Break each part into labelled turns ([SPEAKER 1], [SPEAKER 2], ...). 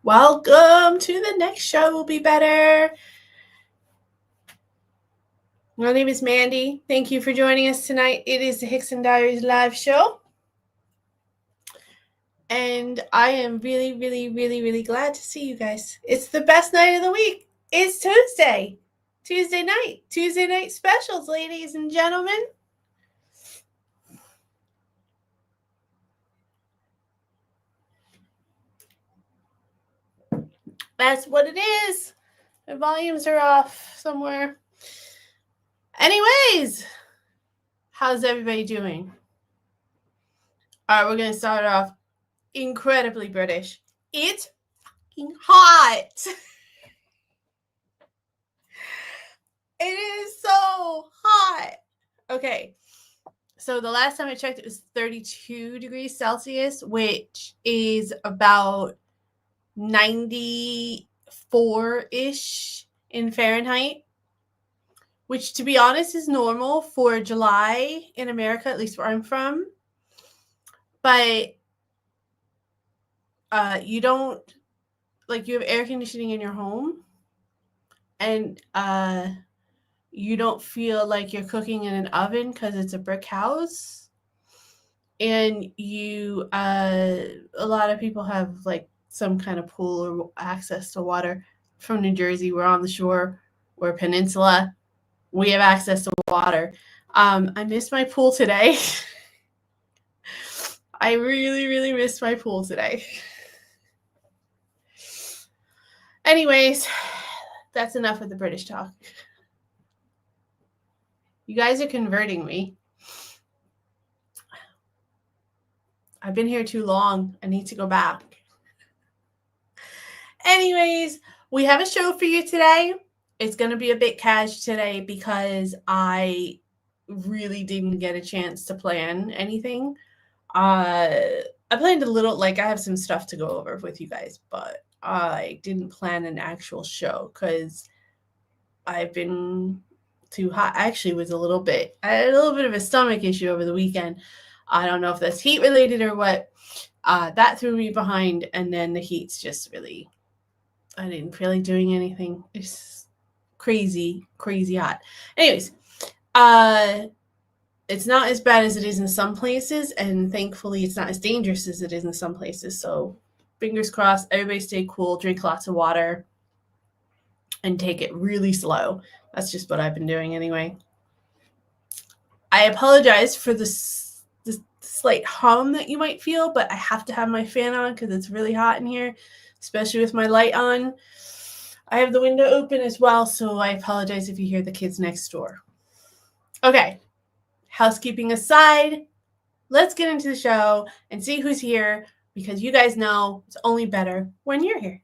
[SPEAKER 1] Welcome to the next show will be better. My name is Mandy. Thank you for joining us tonight. It is the Hickson Diaries live show. And I am really glad to see you guys. It's the best night of the week. It's Tuesday. Tuesday night specials, ladies and gentlemen. That's what it is. The volumes are off somewhere. Anyways, how's everybody doing? All right, we're going to start off incredibly British. It's fucking hot. It is so hot. Okay. So the last time I checked, it was 32 degrees Celsius, which is about 94-ish in Fahrenheit, which, to be honest, is normal for July in America, at least where I'm from. But you don't, like, you have air conditioning in your home, and you don't feel like you're cooking in an oven because it's a brick house. And you, a lot of people have like some kind of pool or access to water. From New Jersey, we're on the shore, we're a peninsula, we have access to water. I missed my pool today. I really missed my pool today. Anyways, that's enough of the British talk. You guys are converting me. I've been here too long. I need to go back. Anyways, we have a show for you today. It's going to be a bit cash today because I really didn't get a chance to plan anything. I planned a little, like I have some stuff to go over with you guys, but I didn't plan an actual show because I've been too hot. I actually was I had a little bit of a stomach issue over the weekend. I don't know if that's heat related or what. That threw me behind, and then the heat's just really, I didn't feel like doing anything. It's crazy hot. Anyways, it's not as bad as it is in some places, and thankfully it's not as dangerous as it is in some places. So fingers crossed, everybody stay cool, drink lots of water, and take it really slow. That's just what I've been doing anyway. I apologize for the slight hum that you might feel, but I have to have my fan on because it's really hot in here, especially with my light on. I have the window open as well, so I apologize if you hear the kids next door. Okay, housekeeping aside, let's get into the show and see who's here, because you guys know it's only better when you're here.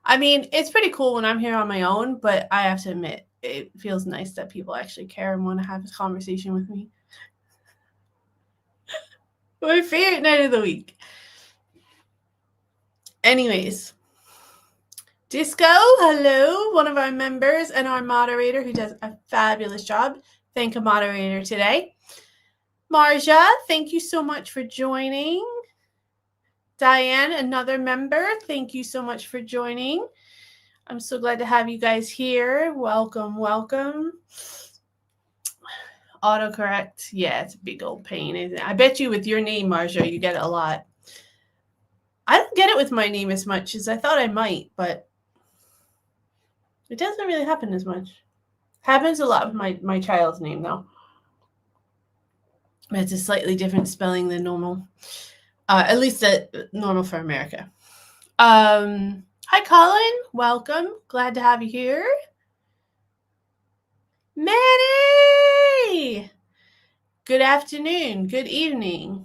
[SPEAKER 1] I mean, it's pretty cool when I'm here on my own, but I have to admit, it feels nice that people actually care and want to have a conversation with me. My favorite night of the week. Anyways, Disco, hello, one of our members and our moderator who does a fabulous job. Thank a moderator today. Marja, thank you so much for joining. Diane, another member, thank you so much for joining. I'm so glad to have you guys here. Welcome. Autocorrect, yeah, it's a big old pain, isn't it? I bet you with your name, Marja, you get it a lot. I don't get it with my name as much as I thought I might, but it doesn't really happen as much. Happens a lot with my child's name, though. It's a slightly different spelling than normal. At least normal for America. Hi, Colin. Welcome. Glad to have you here. Manny! Good afternoon. Good evening.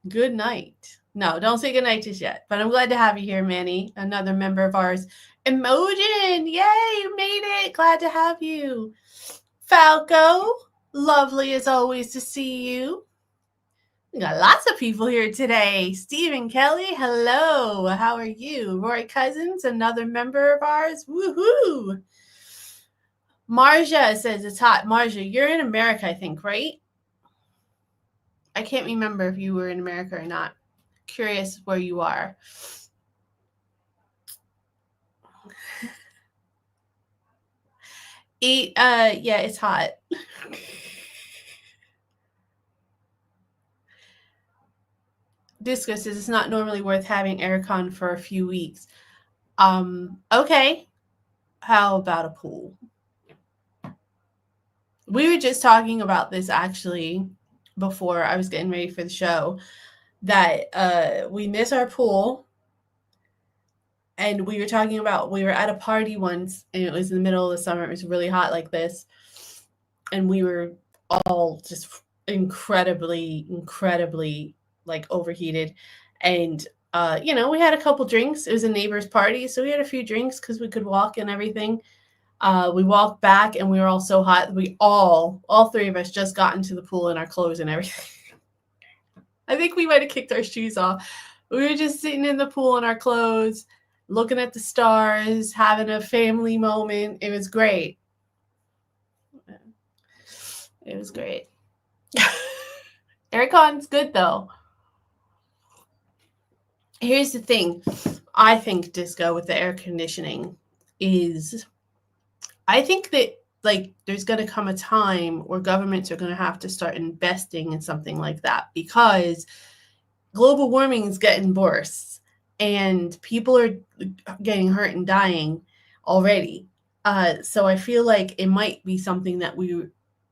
[SPEAKER 1] Good night. No, don't say good night just yet. But I'm glad to have you here, Manny. Another member of ours. Emojin! Yay, you made it. Glad to have you. Falco, lovely as always to see you. We got lots of people here today. Stephen Kelly, hello. How are you? Roy Cousins, another member of ours. Woohoo! Marja says it's hot. Marja, you're in America, I think, right? I can't remember if you were in America or not. Curious where you are. Yeah, it's hot. Disco says it's not normally worth having aircon for a few weeks. Okay. How about a pool? We were just talking about this actually before I was getting ready for the show, that we miss our pool. And we were talking about, we were at a party once and it was in the middle of the summer. It was really hot like this. And we were all just incredibly like overheated. And we had a couple drinks. It was a neighbor's party, so we had a few drinks because we could walk and everything. We walked back and we were all so hot. We all three of us just got into the pool in our clothes and everything. I think we might have kicked our shoes off. We were just sitting in the pool in our clothes, looking at the stars, having a family moment. It was great. It was great. Aircon's good though. Here's the thing. I think disco with the air conditioning is, I think that like there's going to come a time where governments are going to have to start investing in something like that, because global warming is getting worse and people are getting hurt and dying already. So I feel like it might be something that we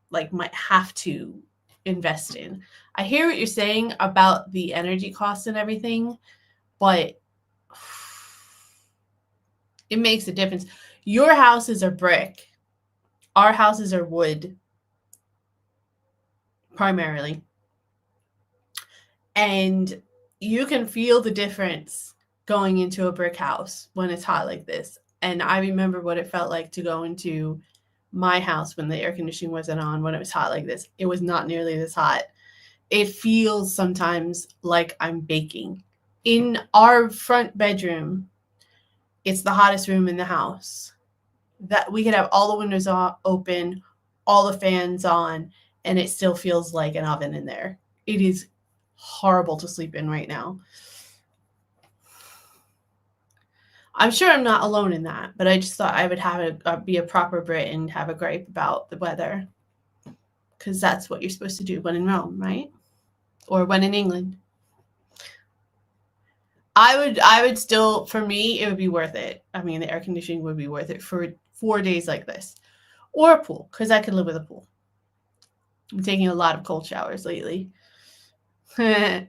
[SPEAKER 1] like might have to invest in. I hear what you're saying about the energy costs and everything, but it makes a difference. Your houses are brick. Our houses are wood, primarily. And you can feel the difference going into a brick house when it's hot like this. And I remember what it felt like to go into my house when the air conditioning wasn't on, when it was hot like this. It was not nearly this hot. It feels sometimes like I'm baking. In our front bedroom, it's the hottest room in the house. That we could have all the windows open, all the fans on, and it still feels like an oven in there. It is horrible to sleep in right now. I'm sure I'm not alone in that, but I just thought I would have be a proper Brit and have a gripe about the weather, because that's what you're supposed to do when in Rome, right? Or when in England. I would still, for me, it would be worth it. I mean, the air conditioning would be worth it for 4 days like this, or a pool, because I could live with a pool. I'm taking a lot of cold showers lately. Hi,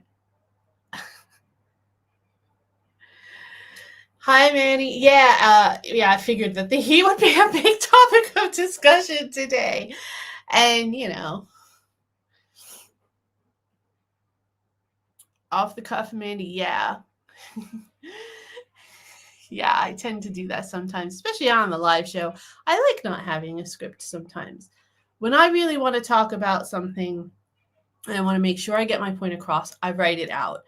[SPEAKER 1] Manny. Yeah, I figured that the heat would be a big topic of discussion today. And, off the cuff, Mandy, yeah. Yeah, I tend to do that sometimes, especially on the live show. I like not having a script sometimes. When I really want to talk about something and I want to make sure I get my point across, I write it out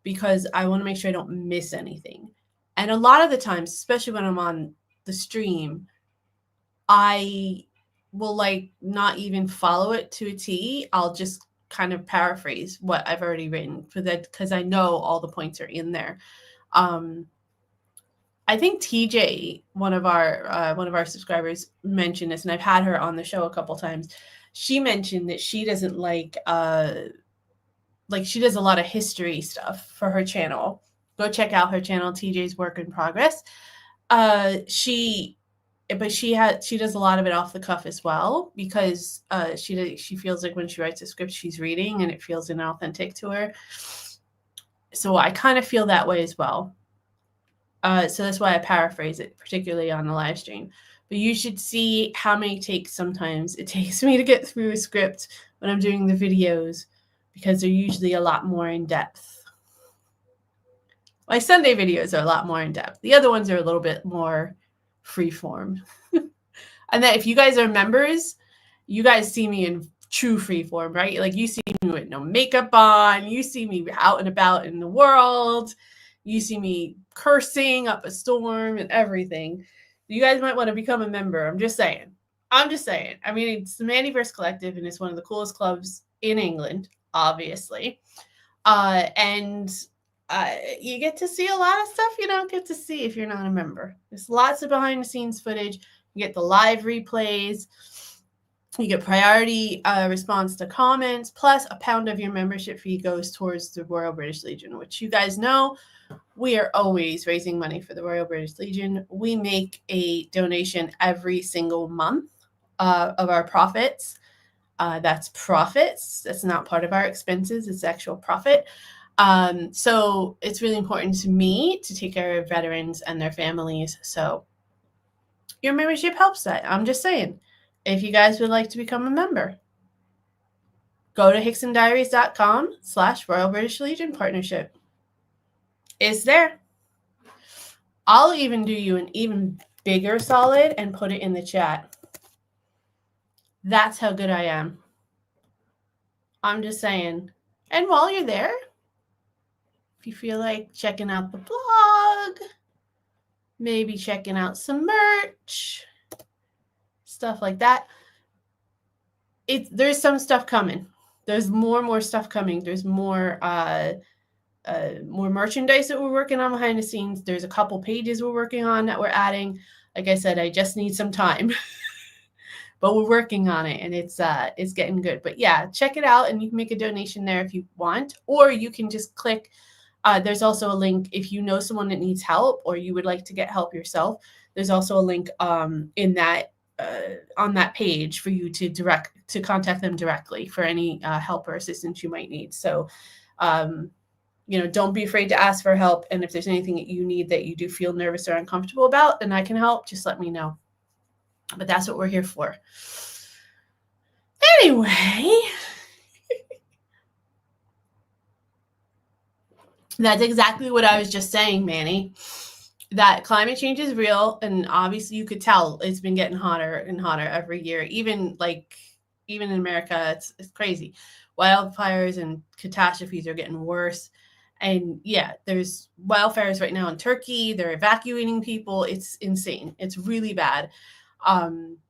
[SPEAKER 1] because I want to make sure I don't miss anything. And a lot of the times, especially when I'm on the stream, I will like not even follow it to a T. I'll just kind of paraphrase what I've already written for that, because I know all the points are in there. I think TJ, one of our subscribers, mentioned this, and I've had her on the show a couple times. She mentioned that she doesn't like she does a lot of history stuff for her channel. Go check out her channel, TJ's Work in Progress. She does a lot of it off the cuff as well, because she feels like when she writes a script, she's reading and it feels inauthentic to her. So I kind of feel that way as well. So that's why I paraphrase it, particularly on the live stream. But you should see how many takes sometimes it takes me to get through a script when I'm doing the videos, because they're usually a lot more in depth. My Sunday videos are a lot more in depth. The other ones are a little bit more free form. And then if you guys are members, you guys see me in true free form, right? Like you see me with no makeup on. You see me out and about in the world. You see me cursing up a storm and everything. You guys might want to become a member. I'm just saying. I mean, it's the Mandyverse Collective, and it's one of the coolest clubs in England, obviously. And You get to see a lot of stuff you don't get to see if you're not a member. There's lots of behind the scenes footage. You get the live replays. You get priority response to comments, plus a pound of your membership fee goes towards the Royal British Legion, which you guys know we are always raising money for the Royal British Legion. We make a donation every single month of our profits. That's profits. That's not part of our expenses. It's actual profit. So it's really important to me to take care of veterans and their families. So your membership helps that. I'm just saying. If you guys would like to become a member, go to hicksondiaries.com/Royal British Legion Partnership. It's there. I'll even do you an even bigger solid and put it in the chat. That's how good I am. I'm just saying. And while you're there, if you feel like checking out the blog, maybe checking out some merch, stuff like that, there's some stuff coming. There's more stuff coming. There's more merchandise that we're working on behind the scenes. There's a couple pages we're working on that we're adding. Like I said, I just need some time, but we're working on it, and it's getting good. But yeah, check it out, and you can make a donation there if you want, or you can just click. There's also a link if you know someone that needs help or you would like to get help yourself. There's also a link in that on that page for you to contact them directly for any help or assistance you might need. So, don't be afraid to ask for help. And if there's anything that you need that you do feel nervous or uncomfortable about, and I can help, just let me know. But that's what we're here for. Anyway, that's exactly what I was just saying, Manny. That climate change is real, and obviously you could tell it's been getting hotter and hotter every year. Even in America, it's crazy. Wildfires and catastrophes are getting worse. And yeah, there's wildfires right now in Turkey. They're evacuating people. It's insane. It's really bad.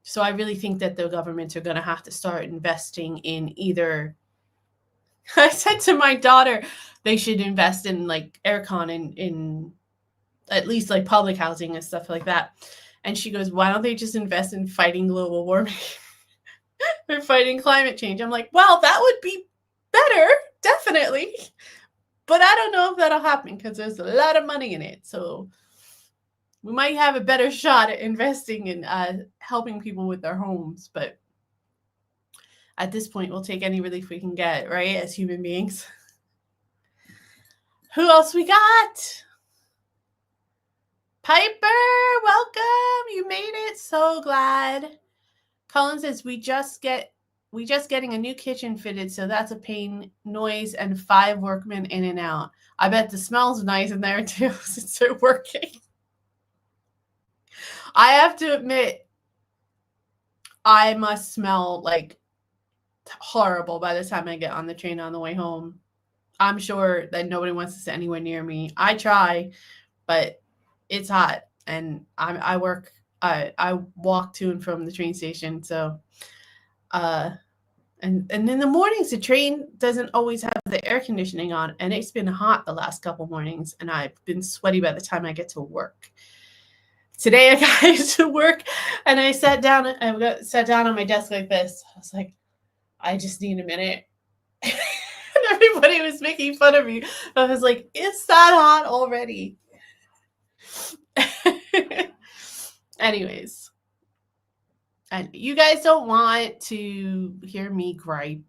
[SPEAKER 1] So I really think that the governments are going to have to start investing in either. I said to my daughter, they should invest in like aircon in at least like public housing and stuff like that. And she goes, why don't they just invest in fighting global warming? They're fighting climate change. I'm like, well, that would be better, definitely. But I don't know if that'll happen because there's a lot of money in it. So we might have a better shot at investing in helping people with their homes. But at this point, we'll take any relief we can get, right, as human beings. Who else we got? Piper, welcome. You made it. So glad. Colin says, we just getting a new kitchen fitted, so that's a pain. Noise and 5 workmen in and out. I bet the smell's nice in there too since they're working. I have to admit, I must smell like horrible by the time I get on the train on the way home. I'm sure that nobody wants to sit anywhere near me. I try, but it's hot, and I walk to and from the train station. So, and in the mornings, the train doesn't always have the air conditioning on, and it's been hot the last couple mornings, and I've been sweaty by the time I get to work. Today I got to work, and I sat down on my desk like this. I was like, I just need a minute. And everybody was making fun of me. I was like, it's that hot already. Anyways, and you guys don't want to hear me gripe.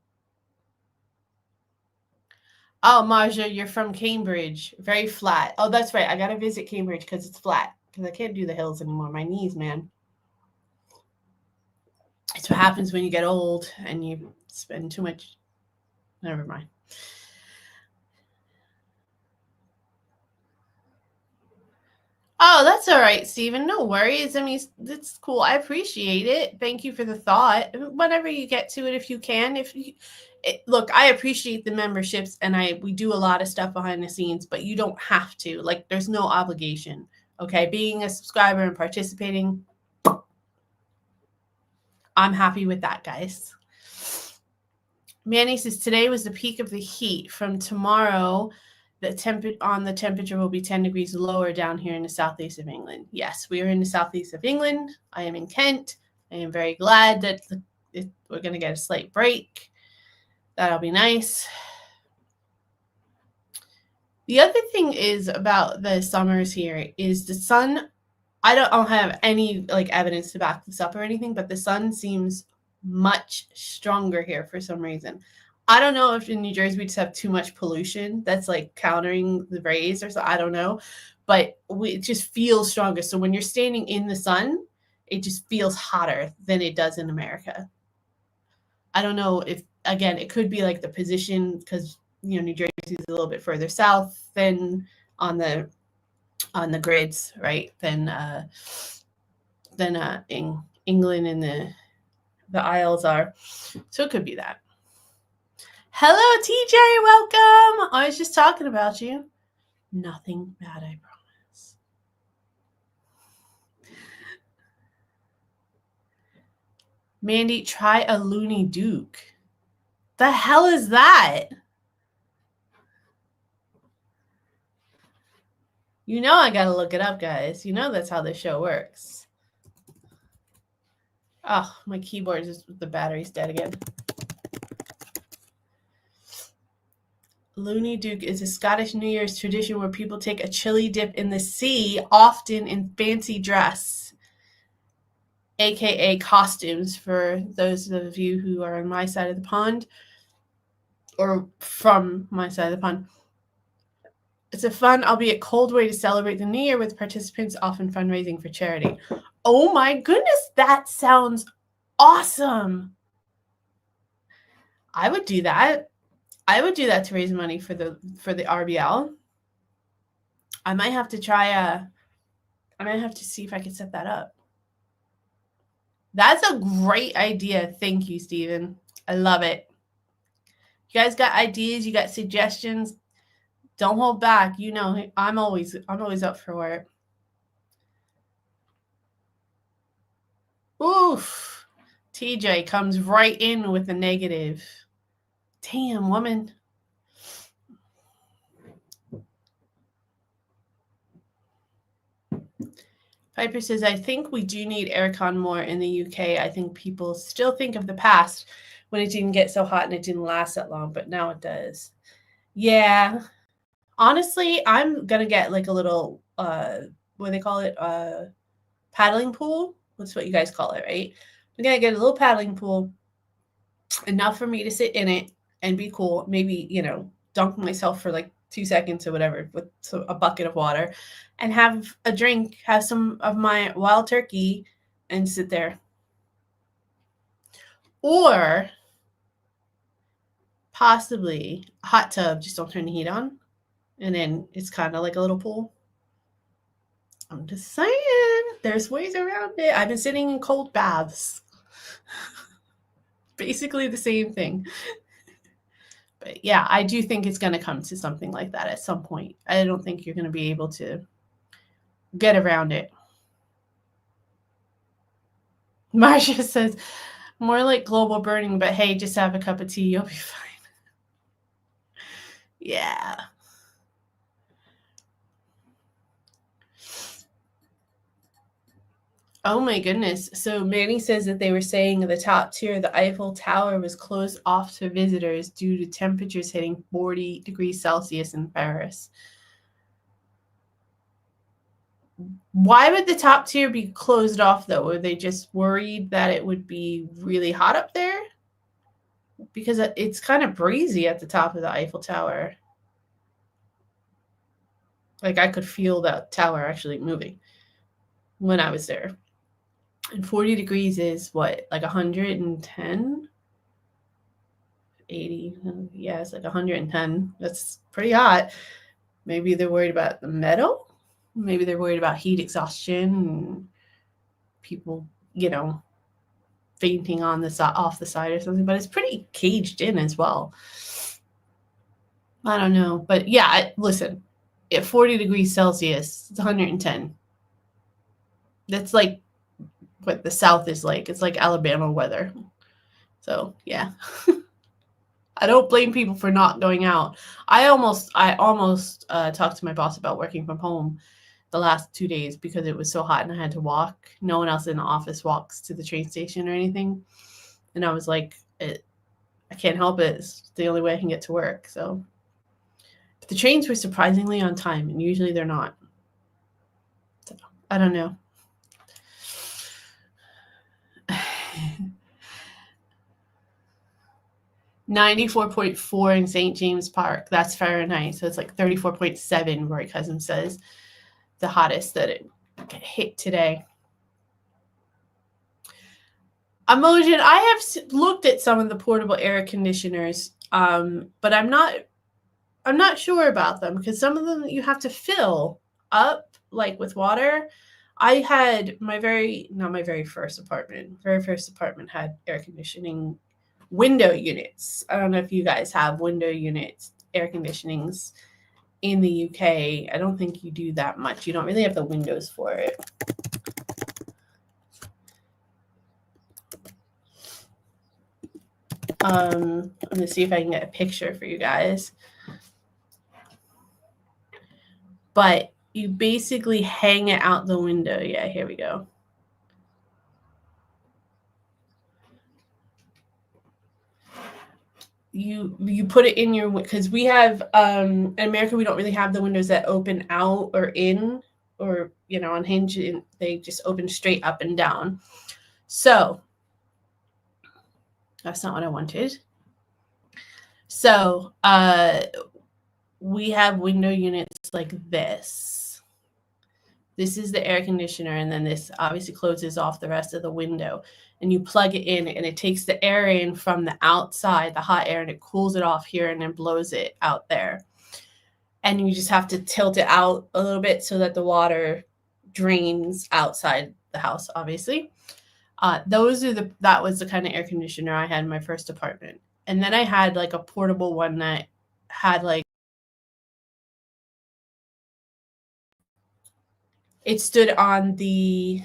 [SPEAKER 1] Oh, Marja, you're from Cambridge. Very flat. Oh, that's right. I got to visit Cambridge because it's flat. Because I can't do the hills anymore. My knees, man. It's what happens when you get old and you spend too much. Never mind. Oh, that's all right, Stephen. No worries. I mean, it's cool. I appreciate it. Thank you for the thought. Whenever you get to it, if you can, look, I appreciate the memberships, and we do a lot of stuff behind the scenes, but you don't have to. Like, there's no obligation. Okay, being a subscriber and participating, I'm happy with that, guys. Manny says today was the peak of the heat. From tomorrow, the temperature will be 10 degrees lower down here in the southeast of England. Yes, we are in the southeast of England. I am in Kent. I am very glad that we're going to get a slight break. That'll be nice. The other thing is about the summers here is the sun. I don't have any like evidence to back this up or anything, but the sun seems much stronger here for some reason. I don't know if in New Jersey we just have too much pollution that's like countering the rays or so. I don't know, but it just feels stronger. So when you're standing in the sun, it just feels hotter than it does in America. I don't know if, again, it could be like the position because, you know, New Jersey is a little bit further south than on the grids, right? Than in England and the Isles are. So it could be that. Hello, TJ, welcome. I was just talking about you. Nothing bad, I promise. Mandy, try a Looney Duke. The hell is that? You know I gotta look it up, guys. You know that's how this show works. Oh, my keyboard is the battery's dead again. Looney Duke is a Scottish New Year's tradition where people take a chili dip in the sea, often in fancy dress, aka costumes, for those of you who are on my side of the pond or from my side of the pond. It's a fun, albeit cold, way to celebrate the New Year with participants often fundraising for charity. Oh my goodness, that sounds awesome. I would do that. I would do that to raise money for the RBL. I might have to see if I can set that up. That's a great idea. Thank you, Steven. I love it. You guys got ideas, you got suggestions, don't hold back. You know, I'm always up for it. Oof. TJ comes right in with a negative. Damn, woman. Piper says, I think we do need aircon more in the UK. I think people still think of the past when it didn't get so hot and it didn't last that long, but now it does. Yeah. Honestly, I'm going to get like a little, what do they call it? Paddling pool. That's what you guys call it, right? I'm going to get a little paddling pool, enough for me to sit in it and be cool. Maybe, you know, dunk myself for like 2 seconds or whatever with a bucket of water and have a drink, have some of my wild turkey and sit there. Or possibly a hot tub, just don't turn the heat on. And then it's kind of like a little pool. I'm just saying, there's ways around it. I've been sitting in cold baths. Basically the same thing. But yeah, I do think it's going to come to something like that at some point. I don't think you're going to be able to get around it. Marcia says, more like global burning, but hey, just have a cup of tea. You'll be fine. Yeah. Oh my goodness. So Manny says that they were saying the top tier, the Eiffel Tower, was closed off to visitors due to temperatures hitting 40 degrees Celsius in Paris. Why would the top tier be closed off, though? Were they just worried that it would be really hot up there? Because it's kind of breezy at the top of the Eiffel Tower. Like, I could feel that tower actually moving when I was there. And 40 degrees is what, like 110? 80? Yeah, it's like 110. That's pretty hot. Maybe they're worried about the metal. Maybe they're worried about heat exhaustion and people, you know, fainting on off the side or something. But it's pretty caged in as well. I don't know. But yeah, listen, at 40 degrees Celsius, it's 110. That's like what the South is like. It's like Alabama weather. So, yeah. I don't blame people for not going out. I almost talked to my boss about working from home the last 2 days because it was so hot and I had to walk. No one else in the office walks to the train station or anything. And I was like, I can't help it. It's the only way I can get to work. So but the trains were surprisingly on time, and usually they're not. So I don't know. 94.4 in St. James Park. That's Fahrenheit. So it's like 34.7, Roy Cousin says, the hottest that it hit today. Emojin, I have looked at some of the portable air conditioners, but I'm not sure about them because some of them you have to fill up like with water. I had my very first apartment had air conditioning window units. I don't know if you guys have window units, air conditionings in the UK. I don't think you do that much. You don't really have the windows for it. I'm gonna see if I can get a picture for you guys. But you basically hang it out the window. Yeah, here we go. You put it in your, because we have in America we don't really have the windows that open out or in or unhinge, and they just open straight up and down. So that's not what I wanted. So we have window units like this. This is the air conditioner, and then this obviously closes off the rest of the window. And you plug it in, and it takes the air in from the outside, the hot air, and it cools it off here and then blows it out there. And you just have to tilt it out a little bit so that the water drains outside the house, obviously. That was the kind of air conditioner I had in my first apartment. And then I had like a portable one that had like, it stood on the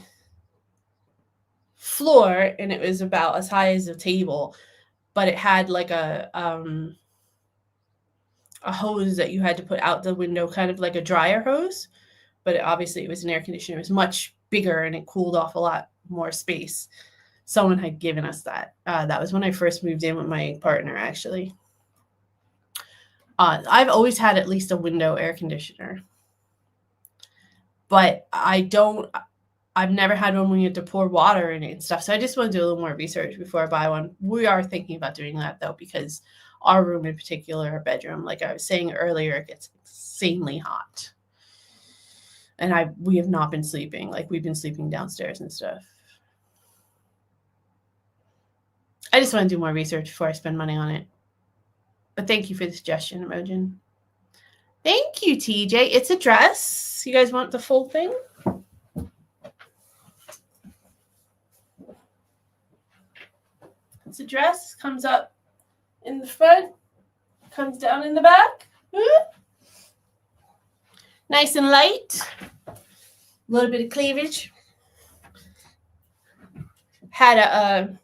[SPEAKER 1] floor and it was about as high as a table, but it had like a hose that you had to put out the window, kind of like a dryer hose, but obviously it was an air conditioner. It was much bigger and it cooled off a lot more space. Someone had given us that. That was when I first moved in with my partner, actually. I've always had at least a window air conditioner, but I've never had one when you have to pour water in it and stuff. So I just want to do a little more research before I buy one. We are thinking about doing that though, because our room in particular, our bedroom, like I was saying earlier, it gets insanely hot. And we have not been sleeping. Like we've been sleeping downstairs and stuff. I just want to do more research before I spend money on it. But thank you for the suggestion, Emojin. Thank you, TJ. It's a dress. You guys want the full thing? It's a dress. Comes up in the front. Comes down in the back. Nice and light. A little bit of cleavage. Had a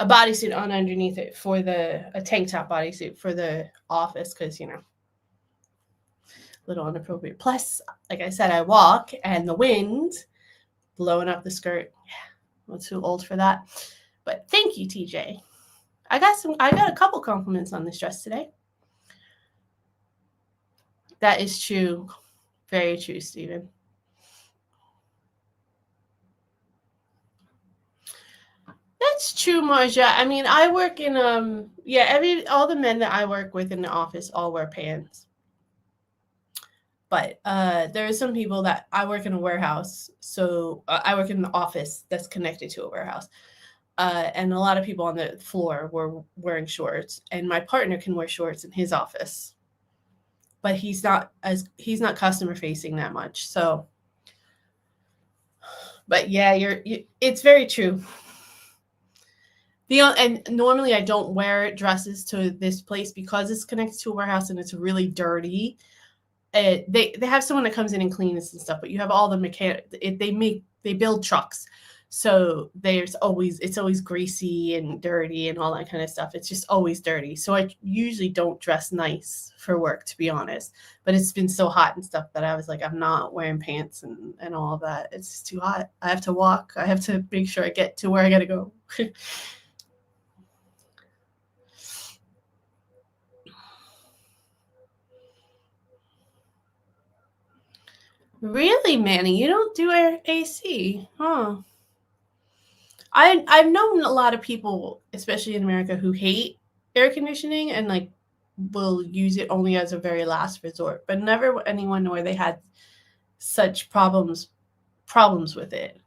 [SPEAKER 1] bodysuit on underneath it for a tank top bodysuit for the office, because a little inappropriate. Plus, like I said, I walk and the wind blowing up the skirt. Yeah, I'm too old for that. But thank you, TJ. I got a couple compliments on this dress today. That is true. Very true, Stephen. That's true, Marja. I mean, I work in all the men that I work with in the office all wear pants. But there are some people that I work in a warehouse, so I work in an office that's connected to a warehouse. And a lot of people on the floor were wearing shorts, and my partner can wear shorts in his office, but he's not customer facing that much. So, but yeah, it's very true. And normally I don't wear dresses to this place because it's connected to a warehouse and it's really dirty. They have someone that comes in and cleans and stuff, but you have all the they build trucks. So it's always greasy and dirty and all that kind of stuff. It's just always dirty. So I usually don't dress nice for work, to be honest. But it's been so hot and stuff that I was like, I'm not wearing pants and all of that. It's just too hot. I have to walk. I have to make sure I get to where I got to go. Really, Manny? You don't do AC? Huh. I've known a lot of people, especially in America, who hate air conditioning and like will use it only as a very last resort, but never anyone where they had such problems with it.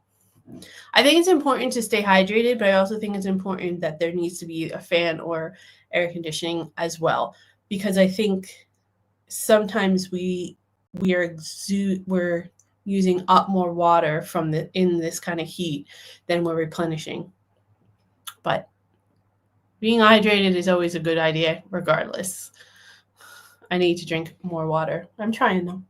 [SPEAKER 1] I think it's important to stay hydrated, but I also think it's important that there needs to be a fan or air conditioning as well, because I think sometimes we're using up more water from in this kind of heat than we're replenishing. But being hydrated is always a good idea, regardless. I need to drink more water. I'm trying though.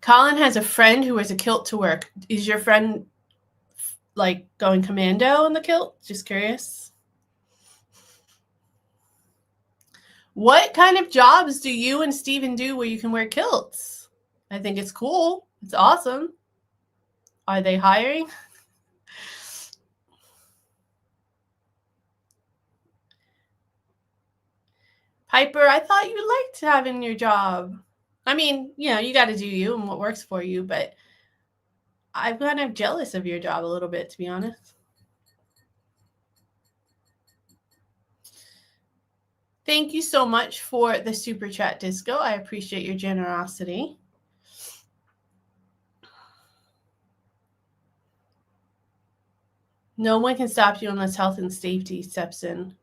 [SPEAKER 1] Colin has a friend who wears a kilt to work. Is your friend like going commando in the kilt? Just curious. What kind of jobs do you and Steven do where you can wear kilts? I think it's cool. It's awesome. Are they hiring? Piper, I thought you liked having your job. I mean, you got to do you and what works for you, but I'm kind of jealous of your job a little bit, to be honest. Thank you so much for the super chat, Disco. I appreciate your generosity. No one can stop you unless health and safety steps in.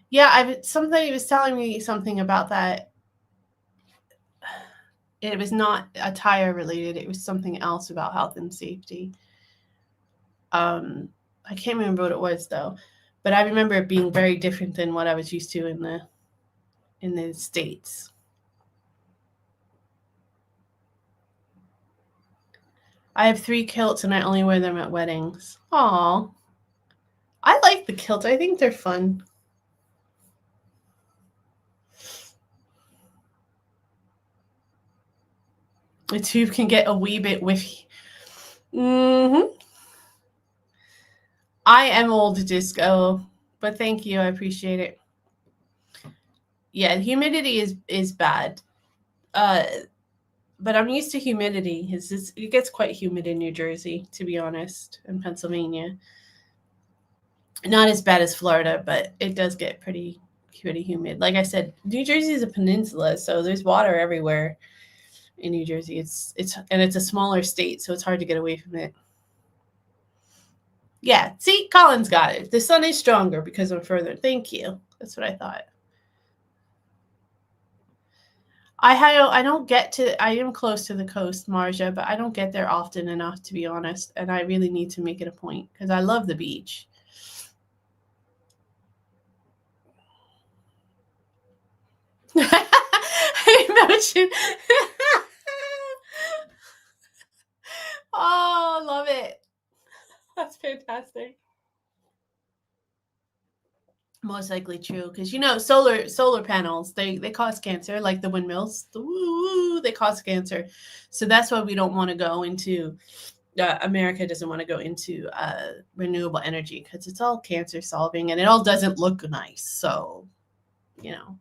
[SPEAKER 1] Yeah, somebody was telling me something about that. It was not attire related. It was something else about health and safety. I can't remember what it was though, but I remember it being very different than what I was used to in the States. I have 3 kilts and I only wear them at weddings. Aw. I like the kilts. I think they're fun. The tube can get a wee bit whiffy. Mm-hmm. I am old, Disco, but thank you. I appreciate it. Yeah, humidity is bad. But I'm used to humidity. It gets quite humid in New Jersey, to be honest, and Pennsylvania. Not as bad as Florida, but it does get pretty humid. Like I said, New Jersey is a peninsula, so there's water everywhere in New Jersey. It's a smaller state, so it's hard to get away from it. Yeah, see, Colin's got it. The sun is stronger because I'm further. Thank you. That's what I thought. I don't get to. I am close to the coast, Marja, but I don't get there often enough, to be honest. And I really need to make it a point because I love the beach. Emotion. Oh, love it. That's fantastic. Most likely true because solar panels they cause cancer, like the windmills. They cause cancer, so that's why we don't want to go into. America doesn't want to go into renewable energy because it's all cancer solving and it all doesn't look nice. So, we'll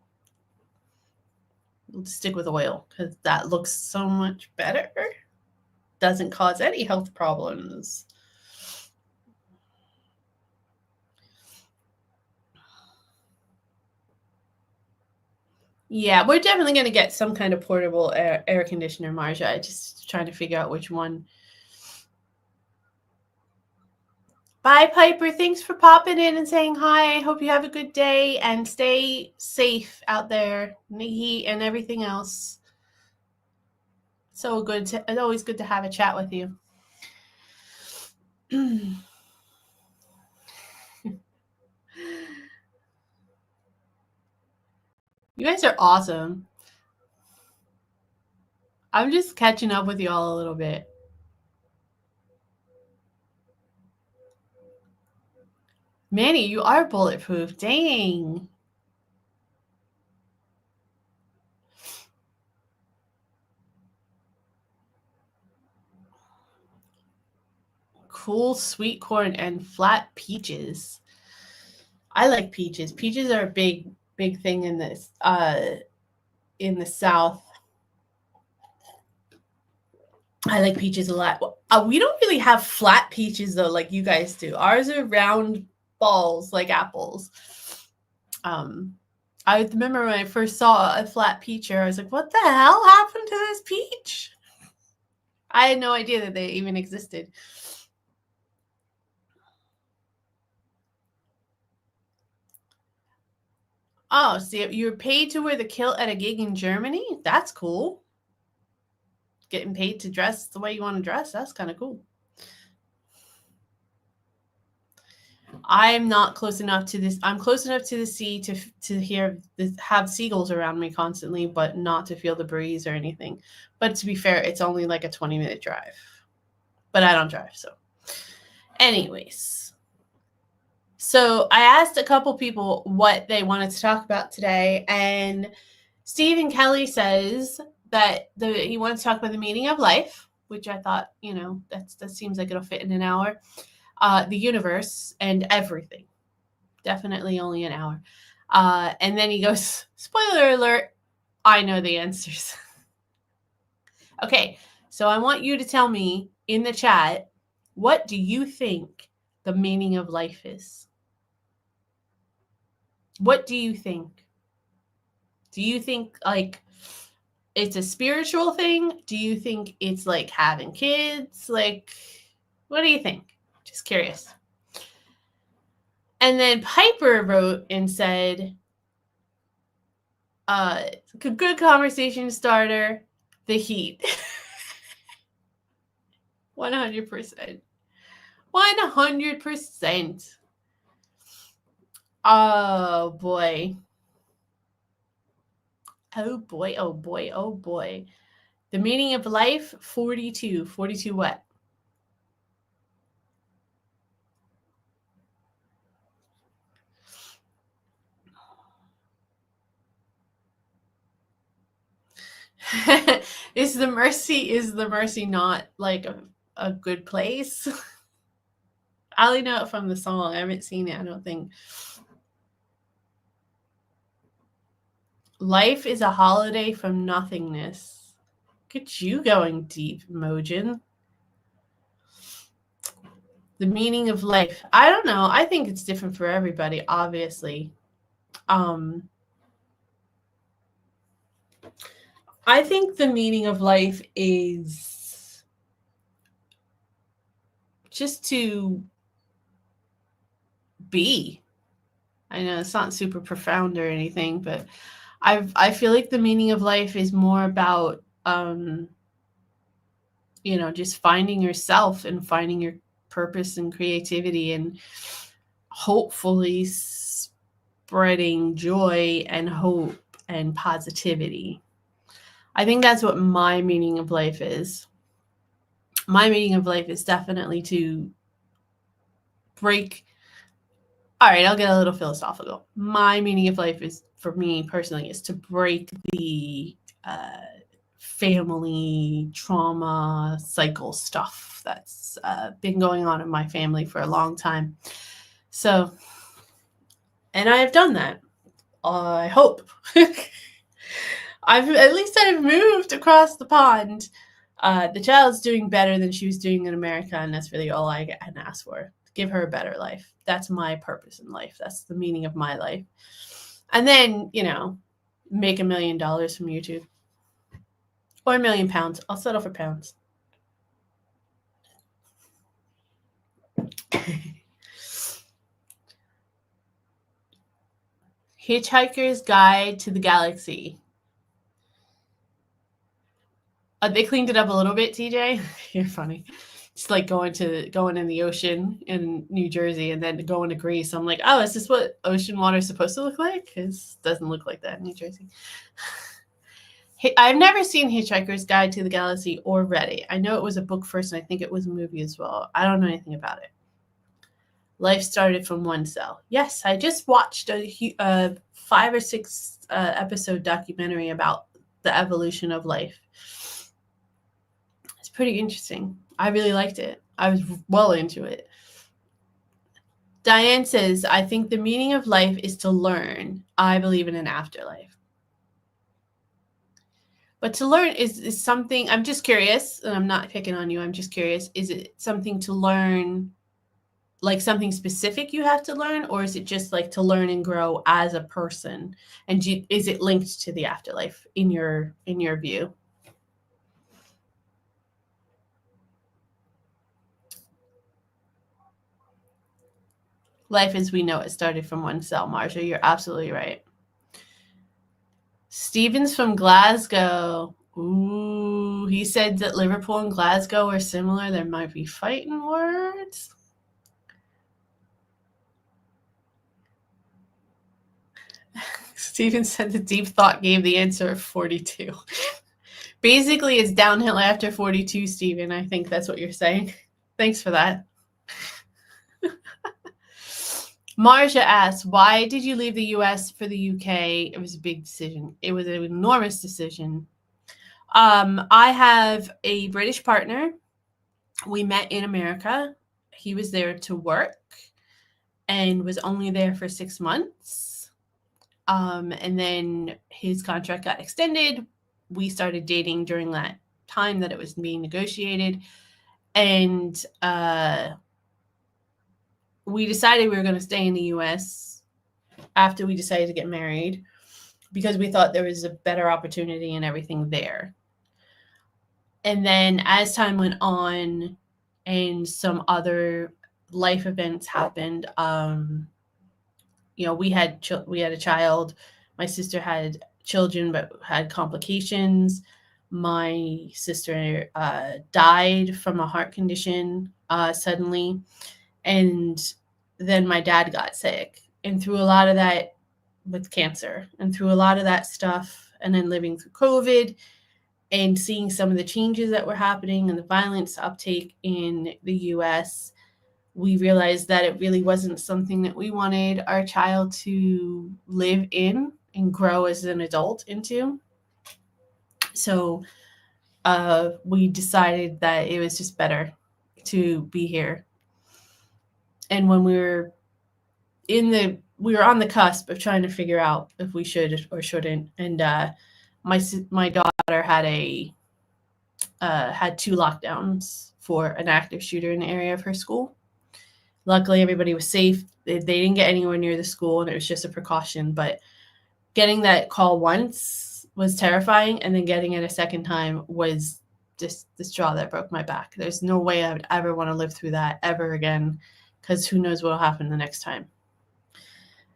[SPEAKER 1] stick with oil because that looks so much better. Doesn't cause any health problems. Yeah, we're definitely going to get some kind of portable air conditioner, Marja. I just trying to figure out which one. Bye, Piper. Thanks for popping in and saying hi. I hope you have a good day and stay safe out there in the heat and everything else. So good. It's always good to have a chat with you. You guys are awesome. I'm just catching up with y'all a little bit. Manny, you are bulletproof. Dang. Cool sweet corn and flat peaches. I like peaches. Peaches are a big thing in this in the South. I like peaches a lot. We don't really have flat peaches though, like you guys do. Ours are round balls like apples. I remember when I first saw a flat peacher, I was like, what the hell happened to this peach? I had no idea that they even existed. Oh, see, you're paid to wear the kilt at a gig in Germany? That's cool. Getting paid to dress the way you want to dress, that's kind of cool. I'm not close enough to this. I'm close enough to the sea to have seagulls around me constantly, but not to feel the breeze or anything. But to be fair, it's only like a 20-minute drive. But I don't drive, so. Anyways. So I asked a couple people what they wanted to talk about today, and Stephen Kelly says that he wants to talk about the meaning of life, which I thought, that seems like it'll fit in an hour. The universe and everything. Definitely only an hour. And then he goes, spoiler alert, I know the answers. Okay, so I want you to tell me in the chat, what do you think the meaning of life is? What do you think? Do you think like it's a spiritual thing? Do you think it's like having kids? Like, what do you think? Just curious. And then Piper wrote and said, good conversation starter, the heat. 100%. 100%. Oh boy. Oh boy, oh boy, oh boy. The meaning of life, 42. 42 what? Is the mercy not like a good place? I only know it from the song. I haven't seen it, I don't think. Life is a holiday from nothingness. Look at you going deep, Mojin. The meaning of life. I don't know. I think it's different for everybody, obviously. I think the meaning of life is just to be. I know it's not super profound or anything, but I feel like the meaning of life is more about just finding yourself and finding your purpose and creativity and hopefully spreading joy and hope and positivity. I think that's what my meaning of life is. My meaning of life is definitely to break. All right, I'll get a little philosophical. My meaning of life is, for me personally, is to break the family trauma cycle stuff that's been going on in my family for a long time. So, and I have done that. I hope. I've moved across the pond. The child's doing better than she was doing in America, and that's really all I can ask for. Give her a better life. That's my purpose in life. That's the meaning of my life. And then, make $1 million from YouTube. Or £1 million. I'll settle for pounds. Hitchhiker's Guide to the Galaxy. They cleaned it up a little bit, TJ. You're funny. It's like going in the ocean in New Jersey and then going to Greece. I'm like, oh, is this what ocean water is supposed to look like? Because it doesn't look like that in New Jersey. I've never seen Hitchhiker's Guide to the Galaxy or read it. I know it was a book first, and I think it was a movie as well. I don't know anything about it. Life started from one cell. Yes, I just watched a 5 or 6 episode documentary about the evolution of life. It's pretty interesting. I really liked it. I was well into it. Diane says, I think the meaning of life is to learn. I believe in an afterlife. But to learn is something, I'm just curious, and I'm not picking on you, I'm just curious, is it something to learn, like something specific you have to learn, or is it just like to learn and grow as a person? And is it linked to the afterlife in your view? Life as we know it started from one cell, Marcia. You're absolutely right. Stephen's from Glasgow. Ooh, he said that Liverpool and Glasgow are similar. There might be fighting words. Stephen said the deep thought gave the answer of 42. Basically, it's downhill after 42, Stephen. I think that's what you're saying. Thanks for that. Marcia asks, why did you leave the US for the UK? It was a big decision. It was an enormous decision. I have a British partner. We met in America. He was there to work and was only there for 6 months. And then his contract got extended. We started dating during that time that it was being negotiated. And we decided we were going to stay in the US after we decided to get married because we thought there was a better opportunity and everything there. And then as time went on and some other life events happened, we had a child. My sister had children but had complications. My sister died from a heart condition suddenly. And then my dad got sick. And through a lot of that, with cancer, and through a lot of that stuff, and then living through COVID and seeing some of the changes that were happening and the violence uptake in the US, we realized that it really wasn't something that we wanted our child to live in and grow as an adult into. So we decided that it was just better to be here. And when we were on the cusp of trying to figure out if we should or shouldn't, and my daughter had had 2 lockdowns for an active shooter in the area of her school. Luckily, everybody was safe. They didn't get anywhere near the school, and it was just a precaution. But getting that call once was terrifying, and then getting it a second time was just the straw that broke my back. There's no way I would ever want to live through that ever again, because who knows what will happen the next time.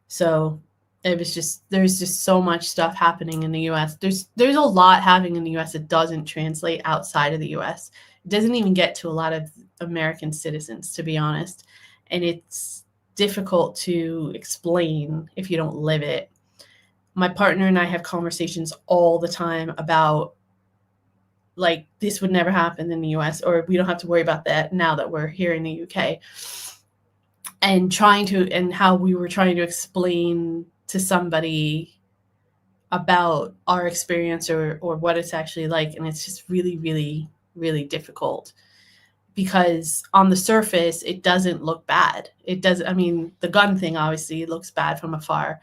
[SPEAKER 1] So there's just so much stuff happening in the US. There's a lot happening in the US that doesn't translate outside of the US. It doesn't even get to a lot of American citizens, to be honest. And it's difficult to explain if you don't live it. My partner and I have conversations all the time about, like, this would never happen in the US, or we don't have to worry about that now that we're here in the UK. And how we were trying to explain to somebody about our experience or what it's actually like. And it's just really, really, really difficult, because on the surface, it doesn't look bad. The gun thing obviously looks bad from afar,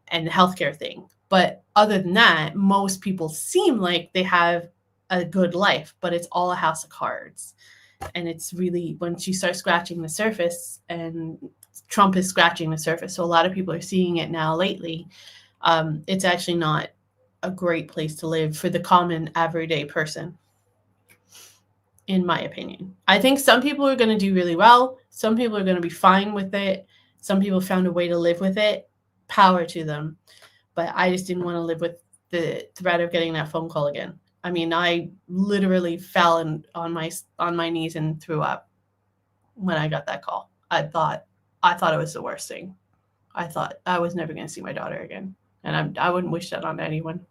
[SPEAKER 1] and the healthcare thing. But other than that, most people seem like they have a good life, but it's all a house of cards. And it's really, once you start scratching the surface, and Trump is scratching the surface, so a lot of people are seeing it now lately, it's actually not a great place to live for the common everyday person, in my opinion. I think some people are going to do really well. Some people are going to be fine with it. Some people found a way to live with it. Power to them. But I just didn't want to live with the threat of getting that phone call again. I mean, I literally fell on my knees and threw up when I got that call. I thought it was the worst thing. I thought I was never going to see my daughter again, and I wouldn't wish that on anyone.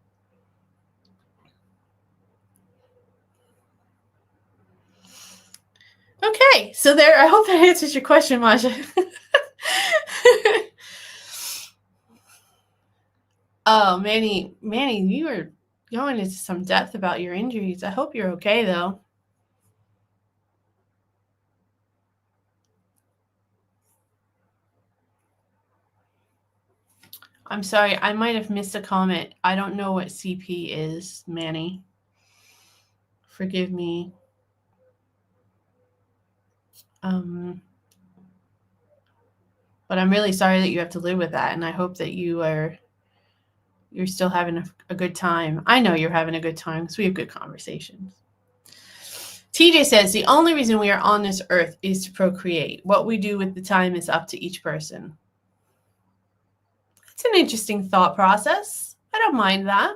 [SPEAKER 1] Okay, so there. I hope that answers your question, Masha. Oh, Manny, you were going into some depth about your injuries. I hope you're okay, though. I'm sorry, I might have missed a comment. I don't know what CP is, Manny. Forgive me. But I'm really sorry that you have to live with that, and I hope that you're still having a good time. I know you're having a good time because we have good conversations. TJ says the only reason we are on this earth is to procreate. What we do with the time is up to each person. It's an interesting thought process. I don't mind that.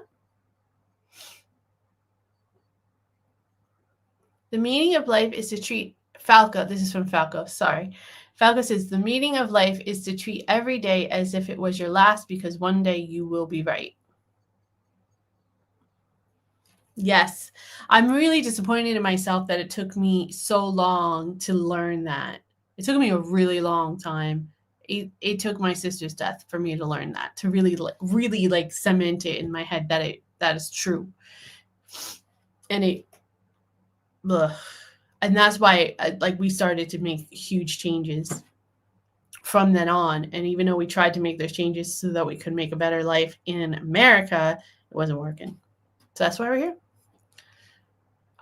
[SPEAKER 1] The meaning of life is to treat Falco. This is from Falco. Sorry. Falco says the meaning of life is to treat every day as if it was your last because one day you will be right. Yes. I'm really disappointed in myself that it took me so long to learn that. It took me a really long time. It took my sister's death for me to learn that, to really like cement it in my head that is true. And and that's why like we started to make huge changes from then on. And even though we tried to make those changes so that we could make a better life in America, it wasn't working. So that's why we're here.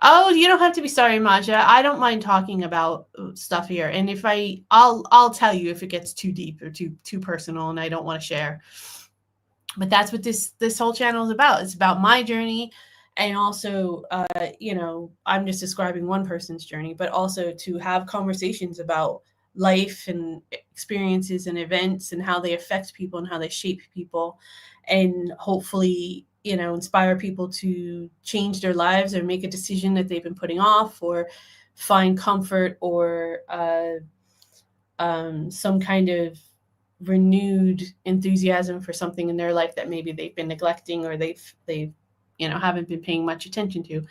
[SPEAKER 1] Oh, you don't have to be sorry, Maja. I don't mind talking about stuff here. And if I'll tell you if it gets too deep or too personal and I don't want to share. But that's what this whole channel is about. It's about my journey, and also I'm just describing one person's journey, but also to have conversations about life and experiences and events and how they affect people and how they shape people, and hopefully inspire people to change their lives or make a decision that they've been putting off, or find comfort or some kind of renewed enthusiasm for something in their life that maybe they've been neglecting or they've haven't been paying much attention to,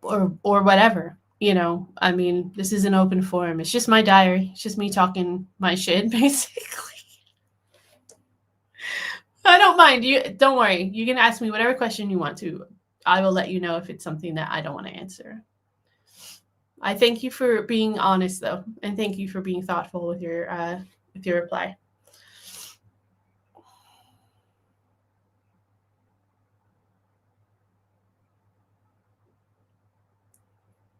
[SPEAKER 1] or whatever. I mean, this is an open forum. It's just my diary. It's just me talking my shit, basically. I don't mind. You don't worry. You can ask me whatever question you want to. I will let you know if it's something that I don't want to answer. I thank you for being honest, though, and thank you for being thoughtful with your reply.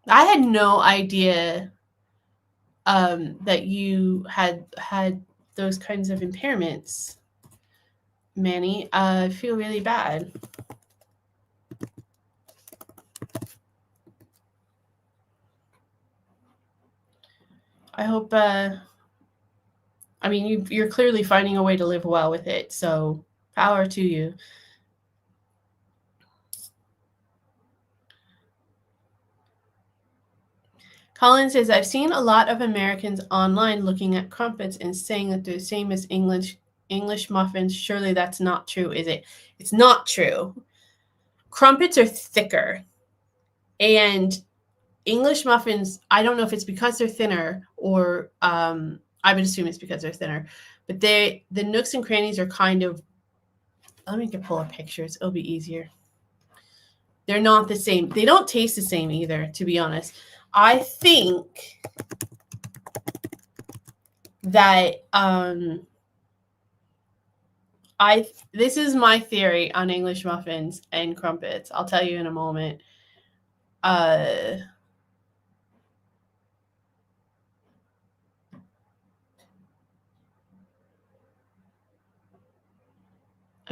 [SPEAKER 1] I had no idea that you had those kinds of impairments, Manny. I feel really bad. I hope. I mean, you're clearly finding a way to live well with it. So power to you. Colin says, I've seen a lot of Americans online looking at crumpets and saying that they're the same as English muffins. Surely that's not true, is it? It's not true. Crumpets are thicker. And English muffins, I don't know if it's because they're thinner or I would assume it's because they're thinner. But the nooks and crannies are kind of, let me pull up pictures. It'll be easier. They're not the same. They don't taste the same either, to be honest. I think that this is my theory on English muffins and crumpets. I'll tell you in a moment. I'm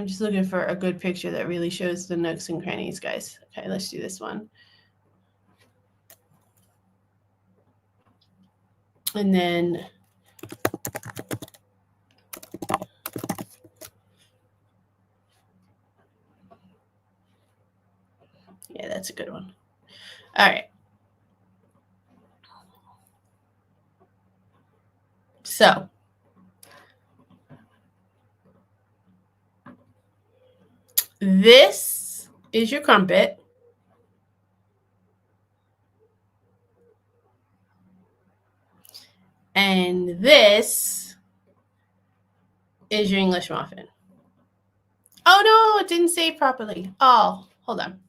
[SPEAKER 1] just looking for a good picture that really shows the nooks and crannies, guys. Okay, let's do this one. And then yeah, that's a good one. All right. So this is your crumpet. And this is your English muffin. Oh no, it didn't save properly. Oh, hold on.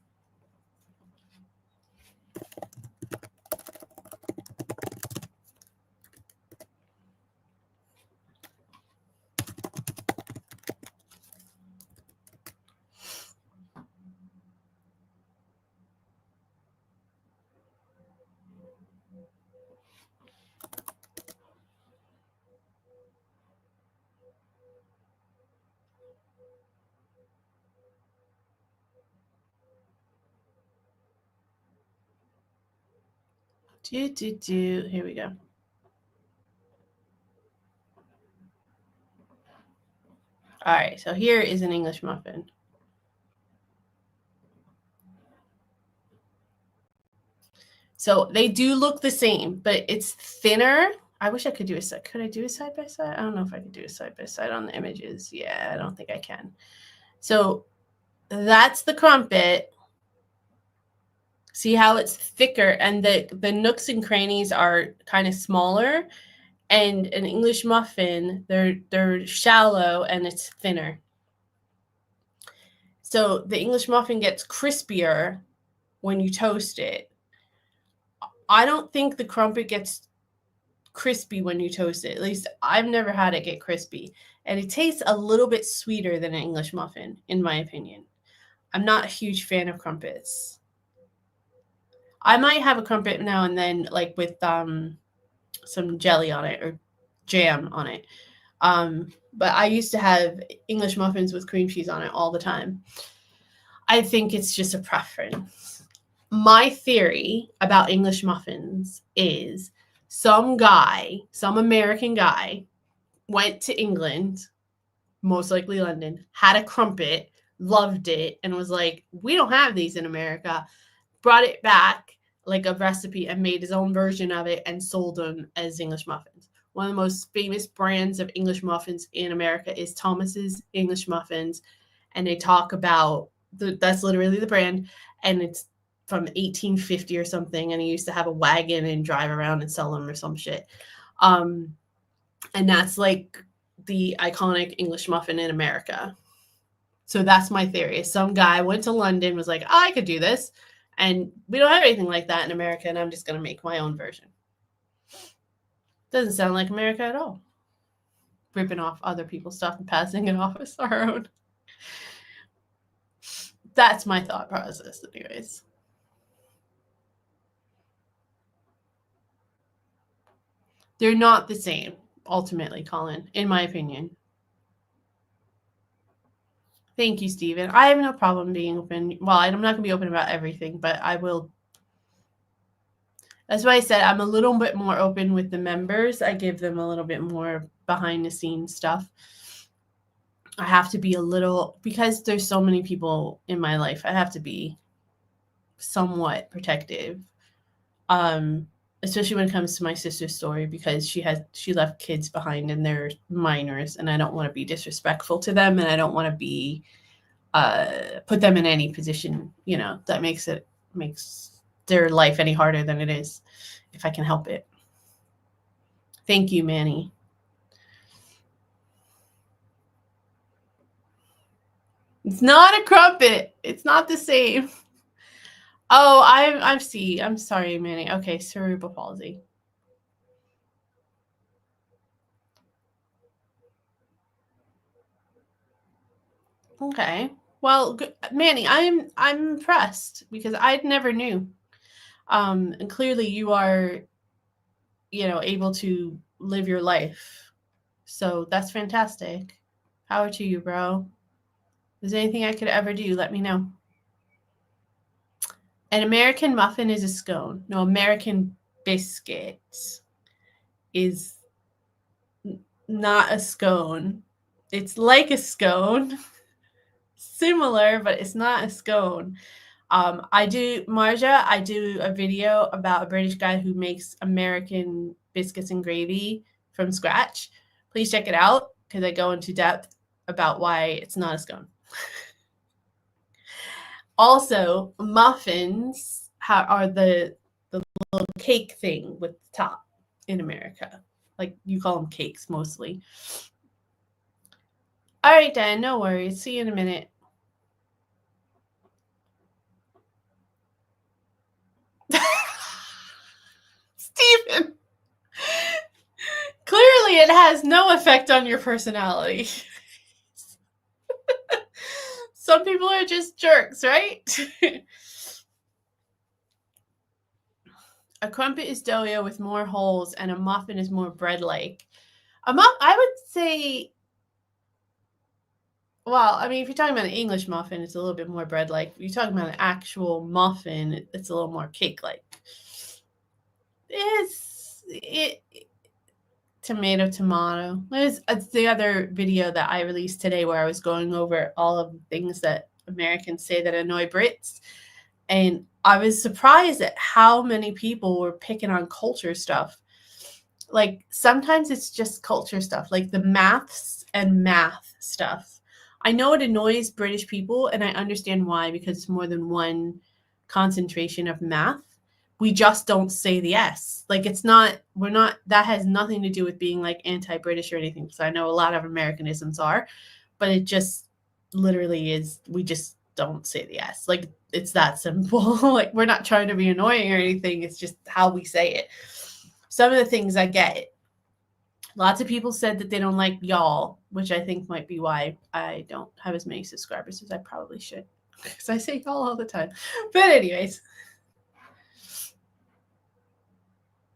[SPEAKER 1] Here we go. All right, so here is an English muffin. So they do look the same, but it's thinner. I wish I could do a side. Could I do a side by side? I don't know if I could do a side by side on the images. Yeah, I don't think I can. So that's the crumpet. See how it's thicker, and the nooks and crannies are kind of smaller. And an English muffin, they're shallow and it's thinner. So the English muffin gets crispier when you toast it. I don't think the crumpet gets crispy when you toast it. At least I've never had it get crispy. And it tastes a little bit sweeter than an English muffin, in my opinion. I'm not a huge fan of crumpets. I might have a crumpet now and then, like with some jelly on it or jam on it. But I used to have English muffins with cream cheese on it all the time. I think it's just a preference. My theory about English muffins is some American guy, went to England, most likely London, had a crumpet, loved it, and was like, we don't have these in America, brought it back like a recipe and made his own version of it and sold them as English muffins. One of the most famous brands of English muffins in America is Thomas's English Muffins. And they talk about, that's literally the brand, and it's from 1850 or something, and he used to have a wagon and drive around and sell them or some shit. And that's like the iconic English muffin in America. So that's my theory. Some guy went to London, was like, oh, I could do this. And we don't have anything like that in America, and I'm just going to make my own version. Doesn't sound like America at all. Ripping off other people's stuff and passing it off as our own. That's my thought process, anyways. They're not the same, ultimately, Colin, in my opinion. Thank you, Stephen. I have no problem being open. Well, I'm not going to be open about everything, but I will. That's why I said I'm a little bit more open with the members. I give them a little bit more behind the scenes stuff. I have to be a little, because there's so many people in my life, I have to be somewhat protective. Especially when it comes to my sister's story, because she left kids behind and they're minors, and I don't want to be disrespectful to them, and I don't want to be put them in any position, that makes their life any harder than it is, if I can help it. Thank you, Manny. It's not a crumpet. It's not the same. Oh, I'm sorry, Manny. Okay, cerebral palsy. Okay. Well, Manny, I'm impressed, because I never knew. And clearly you are, able to live your life. So that's fantastic. Power to you, bro. If there's anything I could ever do, let me know. An American muffin is a scone. No, American biscuit is not a scone. It's like a scone. Similar, but it's not a scone. I do a video about a British guy who makes American biscuits and gravy from scratch. Please check it out, because I go into depth about why it's not a scone. Also, muffins are the little cake thing with the top in America. Like, you call them cakes mostly. All right, Dan, no worries. See you in a minute. Stephen, clearly it has no effect on your personality. Some people are just jerks, right? A crumpet is doughier with more holes, and a muffin is more bread-like. I would say, well, I mean, if you're talking about an English muffin, it's a little bit more bread-like. If you're talking about an actual muffin, it's a little more cake-like. Tomato. It's the other video that I released today where I was going over all of the things that Americans say that annoy Brits. And I was surprised at how many people were picking on culture stuff. Like, sometimes it's just culture stuff, like the math stuff. I know it annoys British people, and I understand why, because it's more than one concentration of math. We just don't say the S. Like, that has nothing to do with being like anti-British or anything, because I know a lot of Americanisms are, but it just literally is, we just don't say the S. Like, it's that simple. Like, we're not trying to be annoying or anything. It's just how we say it. Some of the things I get. Lots of people said that they don't like y'all, which I think might be why I don't have as many subscribers as I probably should, because I say y'all all the time. But anyways.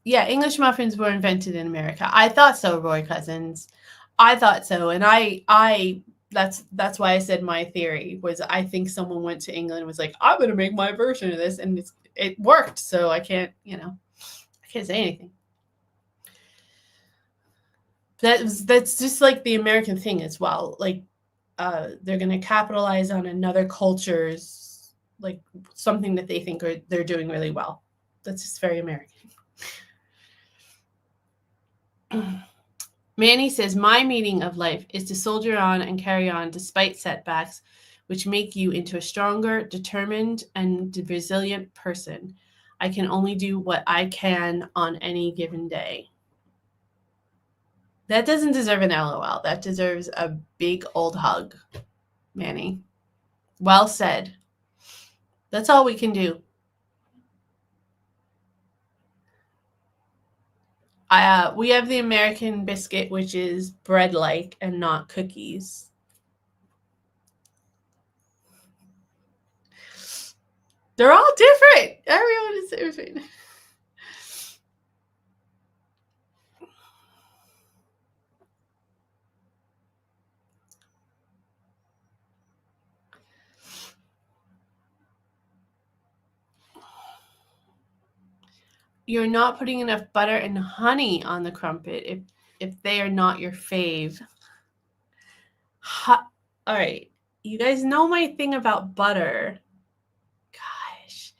[SPEAKER 1] Yeah, English muffins were invented in America. I thought so, Roy Cousins. I thought so. And that's why I said my theory was, I think someone went to England and was like, I'm going to make my version of this. And it worked. So I can't say anything. That's just like the American thing as well. Like, they're going to capitalize on another culture's, like, something that they think they're doing really well. That's just very American. Manny says, my meaning of life is to soldier on and carry on despite setbacks, which make you into a stronger, determined, and resilient person. I can only do what I can on any given day. That doesn't deserve an LOL. That deserves a big old hug, Manny. Well said. That's all we can do. We have the American biscuit, which is bread-like and not cookies. They're all different. Everyone is different. You're not putting enough butter and honey on the crumpet if they are not your fave. All right. You guys know my thing about butter. Gosh.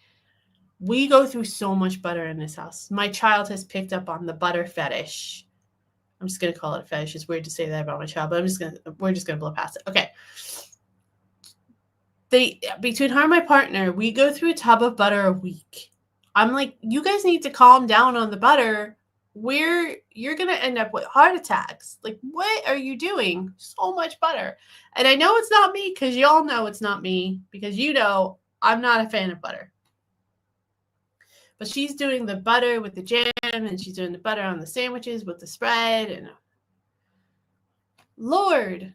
[SPEAKER 1] We go through so much butter in this house. My child has picked up on the butter fetish. I'm just going to call it a fetish. It's weird to say that about my child, but we're just going to blow past it. Okay. Between her and my partner, we go through a tub of butter a week. I'm like, you guys need to calm down on the butter. You're going to end up with heart attacks. Like, what are you doing? So much butter. And I know it's not me, because y'all know it's not me, because I'm not a fan of butter. But she's doing the butter with the jam, and she's doing the butter on the sandwiches with the spread. And Lord.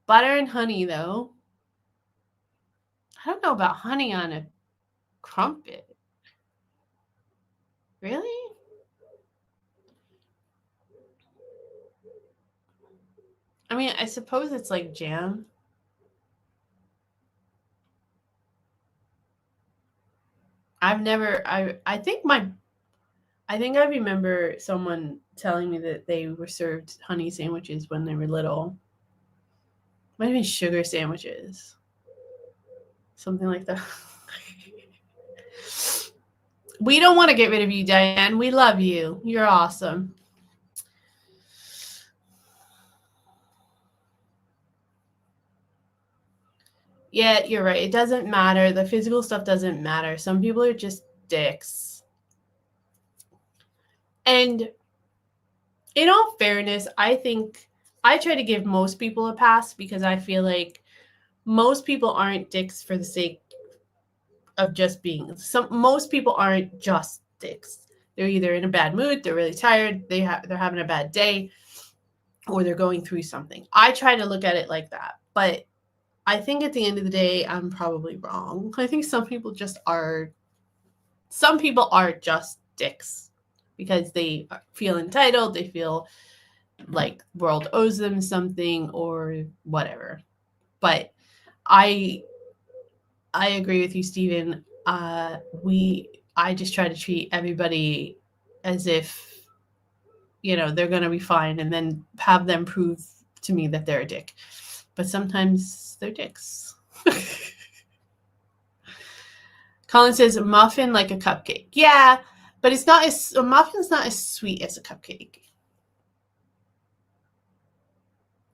[SPEAKER 1] Butter and honey, though. I don't know about honey on a crumpet. Really? I mean, I suppose it's like jam. I think I remember someone telling me that they were served honey sandwiches when they were little. Might have been sugar sandwiches. Something like that. We don't want to get rid of you, Diane. We love you. You're awesome. Yeah, you're right. It doesn't matter. The physical stuff doesn't matter. Some people are just dicks. And in all fairness, I think I try to give most people a pass because I feel like most people aren't dicks for the sake of just being. Most people aren't just dicks. They're either in a bad mood, they're really tired, they're having a bad day, or they're going through something. I try to look at it like that. But I think at the end of the day, I'm probably wrong. I think some people are just dicks because they feel entitled, they feel like the world owes them something or whatever. But I agree with you, Stephen. I just try to treat everybody as if, they're going to be fine and then have them prove to me that they're a dick. But sometimes they're dicks. Colin says a muffin like a cupcake. Yeah, but a muffin's not as sweet as a cupcake.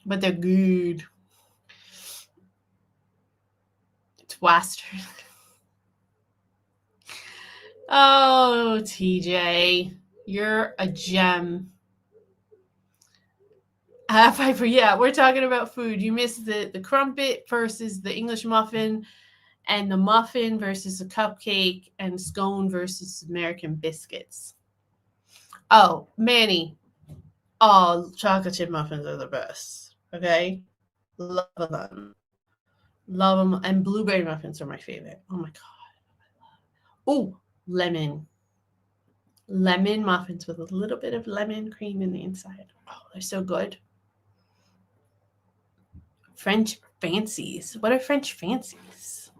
[SPEAKER 1] But they're good. It's Western. Oh, TJ, you're a gem. Piper, yeah, we're talking about food. You missed the crumpet versus the English muffin, and the muffin versus the cupcake, and scone versus American biscuits. Oh, Manny. Oh, chocolate chip muffins are the best. Okay? Love them. Love them. And blueberry muffins are my favorite. Oh my God. Oh, lemon. Lemon muffins with a little bit of lemon cream in the inside. Oh, they're so good. French fancies. What are French fancies?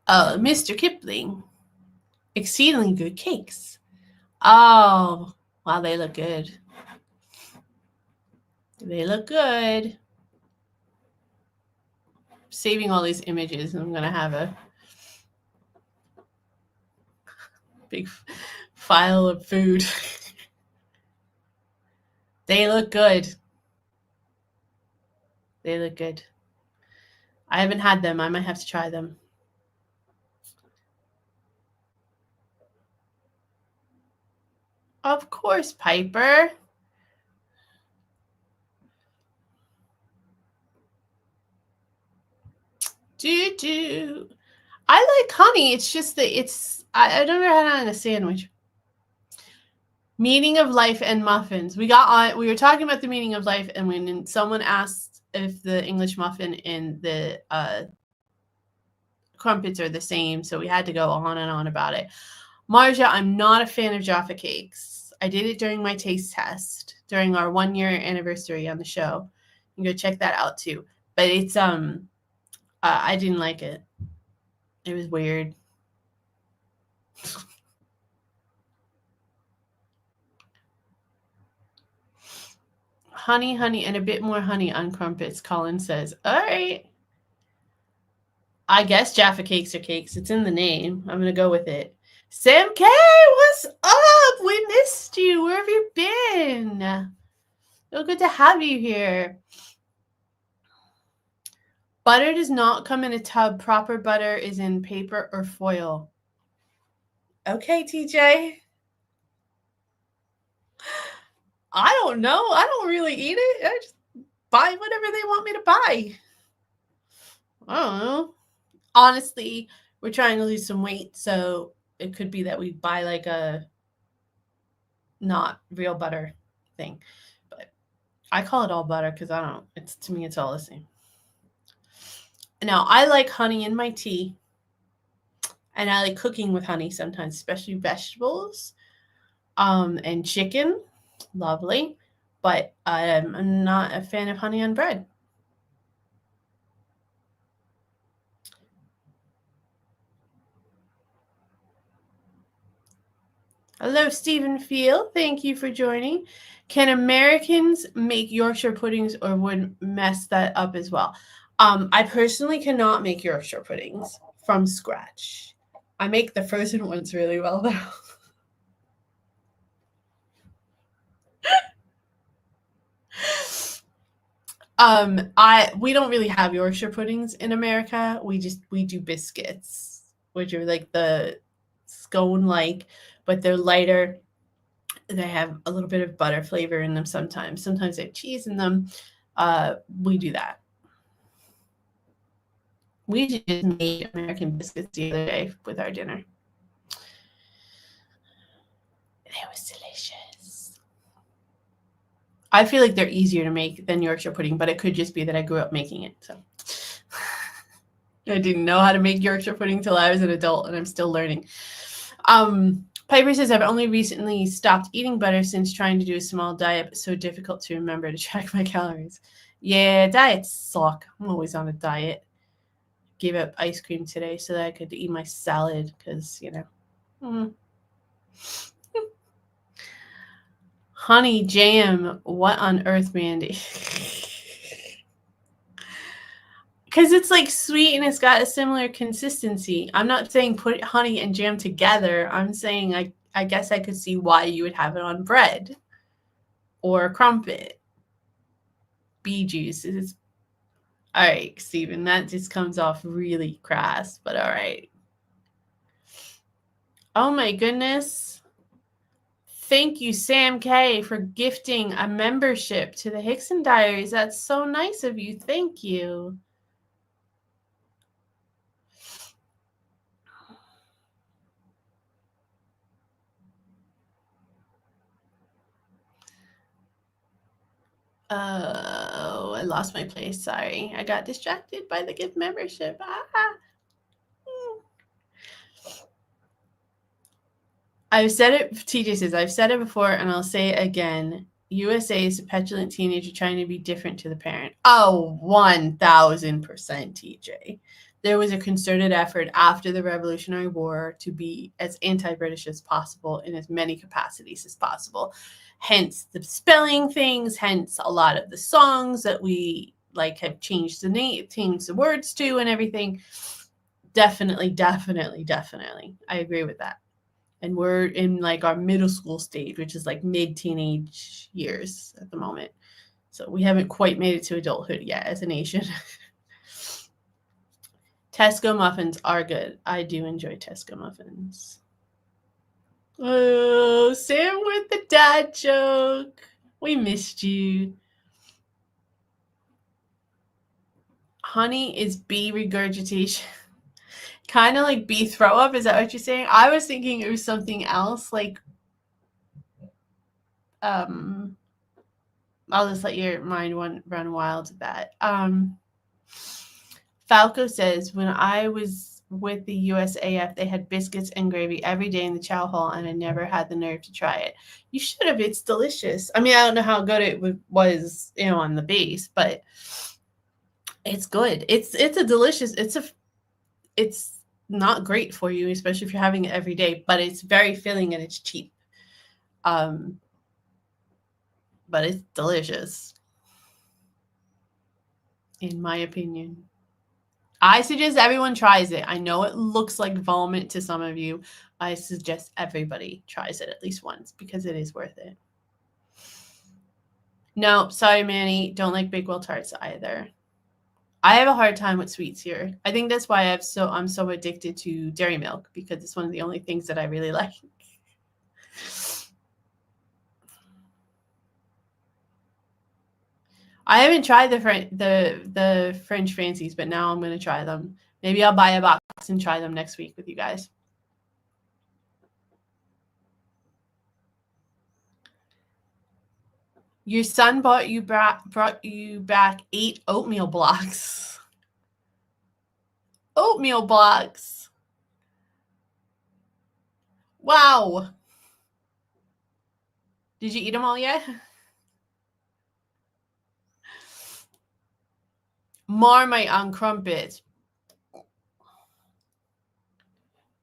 [SPEAKER 1] Mr. Kipling. Exceedingly good cakes. Oh, wow, they look good. They look good. Saving all these images. I'm going to have a big file of food. They look good. They look good. I haven't had them. I might have to try them. Of course, Piper. Do. I like honey. It's just that I don't know how to have a sandwich. Meaning of life and muffins. We were talking about the meaning of life, and when someone asked if the English muffin and the crumpets are the same, so we had to go on and on about it. Marja, I'm not a fan of Jaffa cakes. I did it during my taste test during our 1-year anniversary on the show. You can go check that out too. But it's I didn't like it. It was weird. Honey, and a bit more honey on crumpets, Colin says. All right. I guess Jaffa cakes are cakes. It's in the name. I'm going to go with it. Sam K, what's up? We missed you. Where have you been? So good to have you here. Butter does not come in a tub. Proper butter is in paper or foil. Okay, TJ. I don't know. I don't really eat it. I just buy whatever they want me to buy. I don't know. Honestly, we're trying to lose some weight, so it could be that we buy like a not real butter thing. But I call it all butter because to me it's all the same. Now, I like honey in my tea. And I like cooking with honey sometimes, especially vegetables and chicken. Lovely. But I'm not a fan of honey on bread. Hello, Stephen Field. Thank you for joining. Can Americans make Yorkshire puddings or would mess that up as well? I personally cannot make Yorkshire puddings from scratch. I make the frozen ones really well, though. We don't really have Yorkshire puddings in America. We do biscuits, which are like the scone like, but they're lighter. They have a little bit of butter flavor in them sometimes. Sometimes they have cheese in them. We do that. We just made American biscuits the other day with our dinner. It was delicious. I feel like they're easier to make than Yorkshire pudding, but it could just be that I grew up making it. So I didn't know how to make Yorkshire pudding till I was an adult, and I'm still learning. Piper says, I've only recently stopped eating butter since trying to do a small diet, but so difficult to remember to track my calories. Yeah, diets suck. I'm always on a diet. Gave up ice cream today so that I could eat my salad because, you know. Honey jam. What on earth, Mandy? Because it's like sweet and it's got a similar consistency. I'm not saying put honey and jam together. I'm saying I guess I could see why you would have it on bread or crumpet. Bee juice is all right, Stephen. That just comes off really crass, but all right. Oh my goodness. Thank you, Sam K, for gifting a membership to the Hickson Diaries. That's so nice of you. Thank you. Oh, I lost my place. Sorry. I got distracted by the gift membership. I've said it, TJ says, I've said it before and I'll say it again. USA is a petulant teenager trying to be different to the parent. Oh, 1000%, TJ. There was a concerted effort after the Revolutionary War to be as anti-British as possible in as many capacities as possible. Hence the spelling things, hence a lot of the songs that we like have changed the name, changed the words to and everything. Definitely. I agree with that. And we're in like our middle school stage, which is like mid-teenage years at the moment. So we haven't quite made it to adulthood yet as a nation. Tesco muffins are good. I do enjoy Tesco muffins. Oh, Sam with the dad joke. We missed you. Honey is bee regurgitation. Kind of like bee throw up. Is that what you're saying? I was thinking it was something else, like I'll just let your mind run wild with that. Falco says, when I was with the USAF, they had biscuits and gravy every day in the chow hall, and I never had the nerve to try it. You should have. It's delicious. I mean, I don't know how good it was, on the base, but it's good. It's a delicious. It's not great for you, especially if you're having it every day, but it's very filling and it's cheap. But it's delicious, in my opinion. I suggest everyone tries it. I know it looks like vomit to some of you. I suggest everybody tries it at least once because it is worth it. No, sorry, Manny. Don't like Bakewell tarts either. I have a hard time with sweets here. I think that's why I'm so addicted to dairy milk because it's one of the only things that I really like. I haven't tried the French Fancies, but now I'm going to try them. Maybe I'll buy a box and try them next week with you guys. Your son brought you back 8 oatmeal blocks. Oatmeal blocks. Wow. Did you eat them all yet? Marmite on crumpets.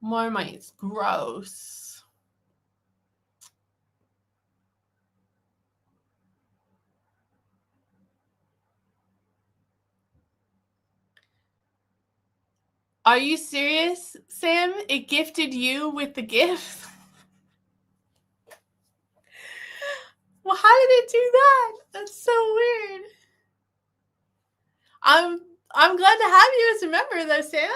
[SPEAKER 1] Marmite's gross. Are you serious, Sam? It gifted you with the gift? Well, how did it do that? That's so weird. I'm glad to have you as a member, though, Sam.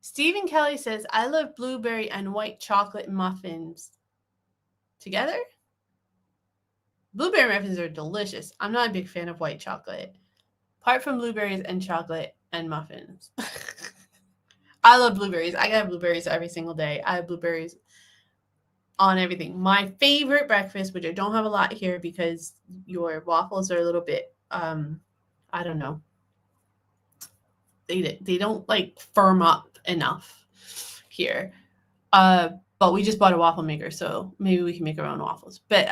[SPEAKER 1] Stephen Kelly says, I love blueberry and white chocolate muffins. Together? Blueberry muffins are delicious. I'm not a big fan of white chocolate. Apart from blueberries and chocolate and muffins. I love blueberries. I have blueberries every single day. I have blueberries on everything. My favorite breakfast, which I don't have a lot here because your waffles are a little bit, I don't know. They don't like firm up enough here. But we just bought a waffle maker, so maybe we can make our own waffles. But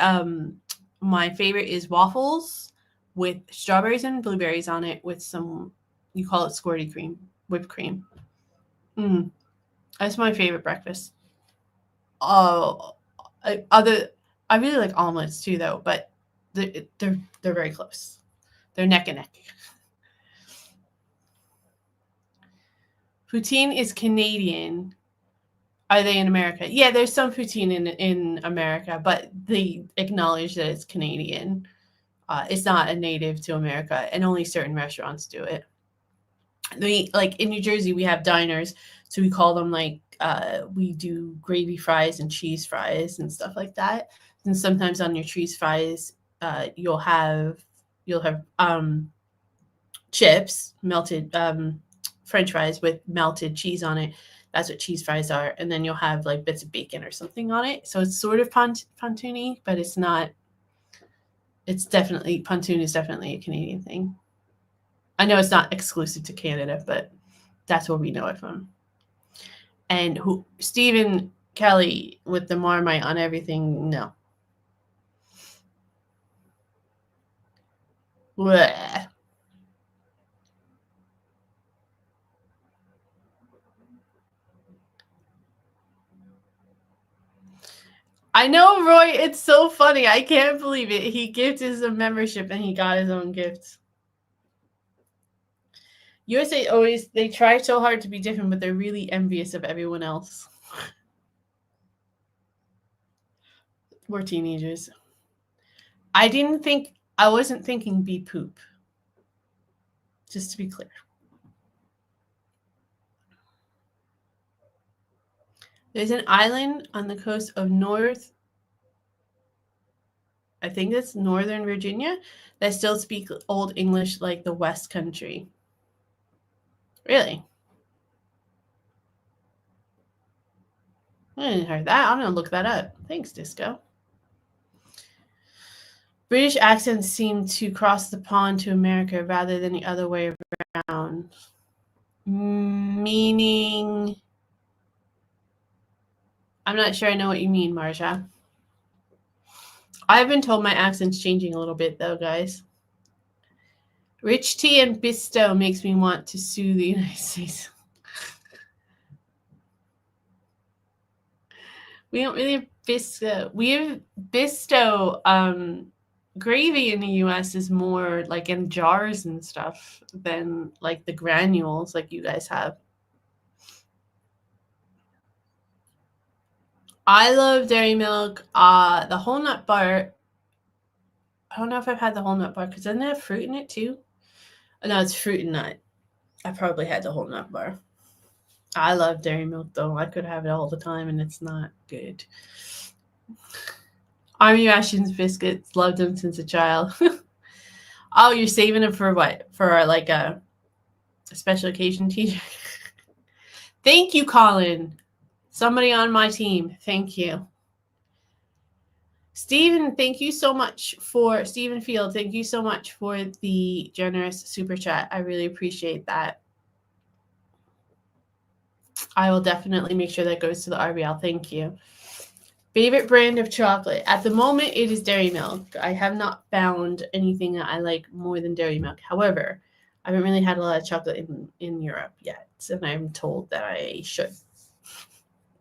[SPEAKER 1] my favorite is waffles with strawberries and blueberries on it with some, you call it squirty cream, whipped cream. That's my favorite breakfast. I really like omelets too, though, but they're very close. They're neck and neck. Poutine is Canadian. Are they in America? Yeah, there's some poutine in America, but they acknowledge that it's Canadian. It's not a native to America, and only certain restaurants do it. Like in New Jersey, we have diners, so we call them like we do gravy fries and cheese fries and stuff like that. And sometimes on your cheese fries, you'll have chips, melted French fries with melted cheese on it. That's what cheese fries are. And then you'll have like bits of bacon or something on it. So it's sort of pontoon-y, but it's not. It's definitely, pontoon is definitely a Canadian thing. I know it's not exclusive to Canada, but that's where we know it from. And Stephen Kelly with the Marmite on everything, no. Blech. I know, Roy. It's so funny. I can't believe it. He gifted us a membership and he got his own gift. USA always, they try so hard to be different, but they're really envious of everyone else. We're teenagers. I wasn't thinking bee poop. Just to be clear. There's an island on the coast of I think it's Northern Virginia, that still speak Old English like the West Country. Really? I didn't hear that. I'm going to look that up. Thanks, Disco. British accents seem to cross the pond to America rather than the other way around. Meaning, I'm not sure I know what you mean, Marja. I've been told my accent's changing a little bit, though, guys. Rich tea and Bisto makes me want to sue the United States. We don't really have Bisto. We have Bisto. Gravy in the U.S. is more like in jars and stuff than like the granules like you guys have. I love dairy milk. The whole nut bar. I don't know if I've had the whole nut bar because doesn't it have fruit in it too? No, it's fruit and nut. I probably had the whole nut bar. I love dairy milk though. I could have it all the time and it's not good. Army rations biscuits. Loved them since a child. Oh, you're saving them for what? For like a special occasion teacher? Thank you, Colin. Somebody on my team. Thank you. Stephen, thank you so much for Stephen Field. Thank you so much for the generous super chat. I really appreciate that. I will definitely make sure that goes to the RBL. Thank you. Favorite brand of chocolate? At the moment, it is dairy milk. I have not found anything that I like more than dairy milk. However, I haven't really had a lot of chocolate in Europe yet, and I'm told that I should.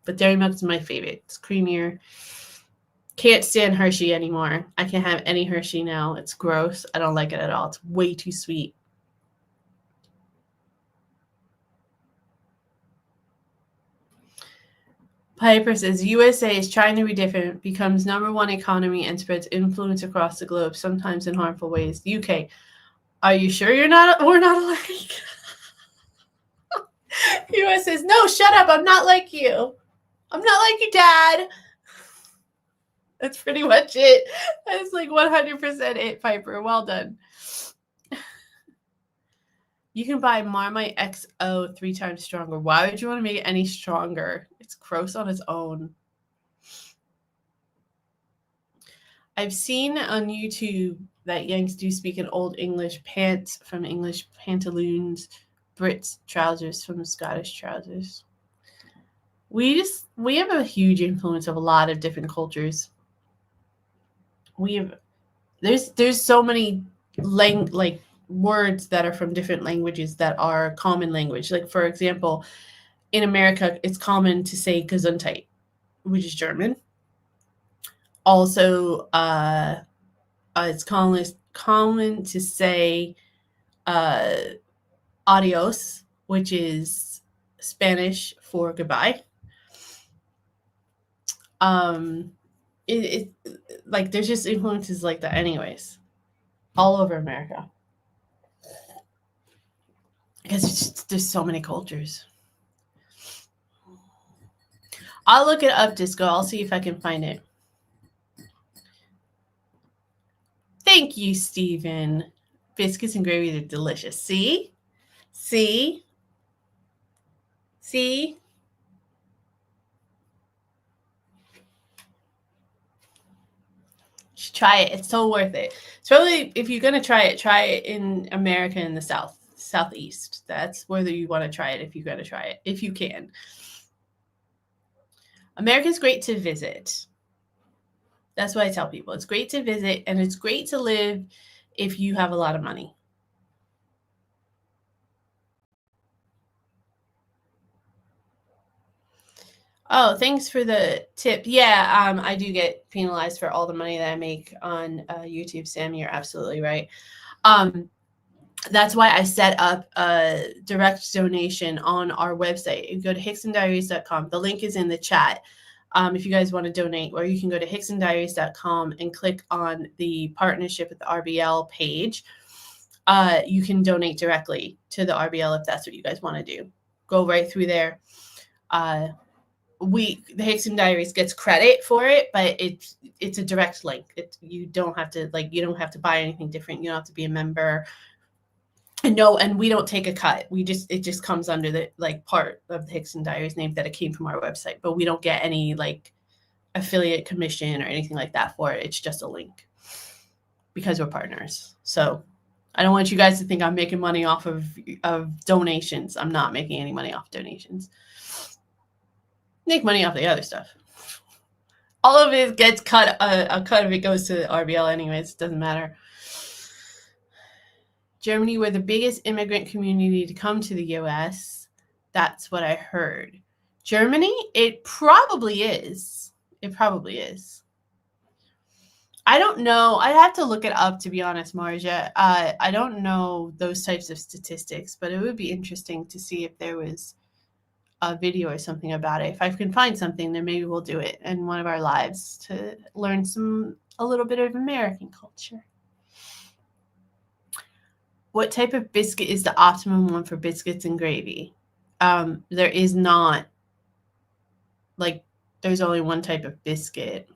[SPEAKER 1] But dairy milk is my favorite. It's creamier. Can't stand Hershey anymore. I can't have any Hershey now. It's gross. I don't like it at all. It's way too sweet. Piper says USA is trying to be different, becomes #1 economy, and spreads influence across the globe, sometimes in harmful ways. UK, are you sure we're not alike? US says, no, shut up. I'm not like you. I'm not like your dad. That's pretty much it. That's like 100% it, Piper. Well done. You can buy Marmite XO 3 times stronger. Why would you want to make it any stronger? It's gross on its own. I've seen on YouTube that Yanks do speak in Old English, pants from English, pantaloons, Brits trousers from Scottish trousers. We have a huge influence of a lot of different cultures. There's so many like words that are from different languages that are common language. Like, for example, in America, it's common to say Gesundheit, which is German. Also, it's common to say adios, which is Spanish for goodbye. It like there's just influences like that, anyways, all over America, because there's so many cultures. I'll look it up, Disco. I'll see if I can find it. Thank you, Stephen. Biscuits and gravy are delicious. See? See? See? Try it. It's so worth it. Especially if you're going to try it in America in the southeast. That's where you want to try it if you're going to try it, if you can. America's great to visit. That's what I tell people. It's great to visit, and it's great to live if you have a lot of money. Oh, thanks for the tip. Yeah, I do get penalized for all the money that I make on YouTube, Sam. You're absolutely right. That's why I set up a direct donation on our website. You go to hicksondiaries.com. The link is in the chat. If you guys want to donate, or you can go to hicksondiaries.com and click on the partnership with the RBL page. You can donate directly to the RBL if that's what you guys want to do. Go right through there. The Hickson Diaries gets credit for it, but it's a direct link. You don't have to buy anything different. You don't have to be a member. No, and we don't take a cut. It just comes under the part of the Hickson Diaries name that it came from our website, but we don't get any affiliate commission or anything like that for it. It's just a link because we're partners. So I don't want you guys to think I'm making money off of donations. I'm not making any money off donations. Make money off the other stuff. All of it gets cut. A cut of it goes to RBL anyways. It doesn't matter. Germany, we're the biggest immigrant community to come to the U.S. That's what I heard. Germany, it probably is. It probably is. I don't know. I'd have to look it up, to be honest, Marja. I don't know those types of statistics, but it would be interesting to see if there was a video or something about it. If I can find something, then maybe we'll do it in one of our lives to learn a little bit of American culture. What type of biscuit is the optimum one for biscuits and gravy? There is not, there's only one type of biscuit.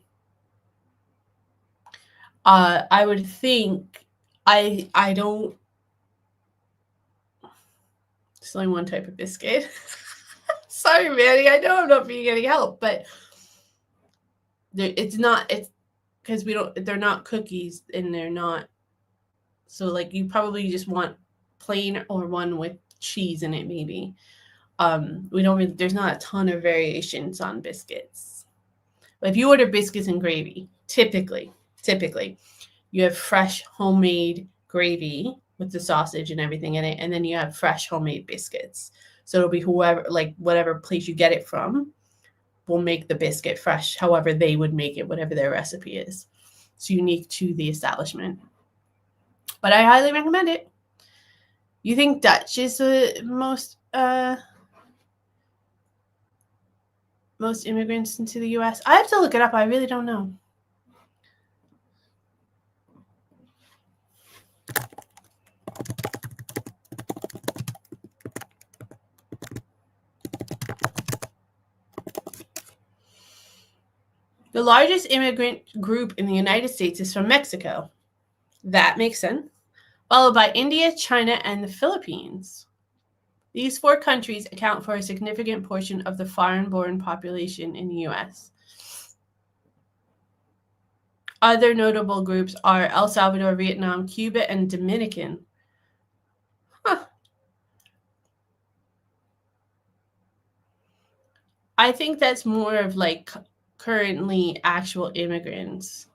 [SPEAKER 1] I would think, I don't, there's only one type of biscuit. Sorry, Manny, I know I'm not being any help, but it's because they're not cookies, and they're not, so you probably just want plain or one with cheese in it, maybe. There's not a ton of variations on biscuits. But if you order biscuits and gravy, typically, you have fresh homemade gravy with the sausage and everything in it, and then you have fresh homemade biscuits. So it'll be whatever place you get it from will make the biscuit fresh, however they would make it, whatever their recipe is. It's unique to the establishment. But I highly recommend it. You think Dutch is the most most immigrants into the U.S.? I have to look it up. I really don't know. The largest immigrant group in the United States is from Mexico. That makes sense. Followed by India, China, and the Philippines. These 4 countries account for a significant portion of the foreign-born population in the U.S. Other notable groups are El Salvador, Vietnam, Cuba, and Dominican. Huh. I think that's more of like currently actual immigrants.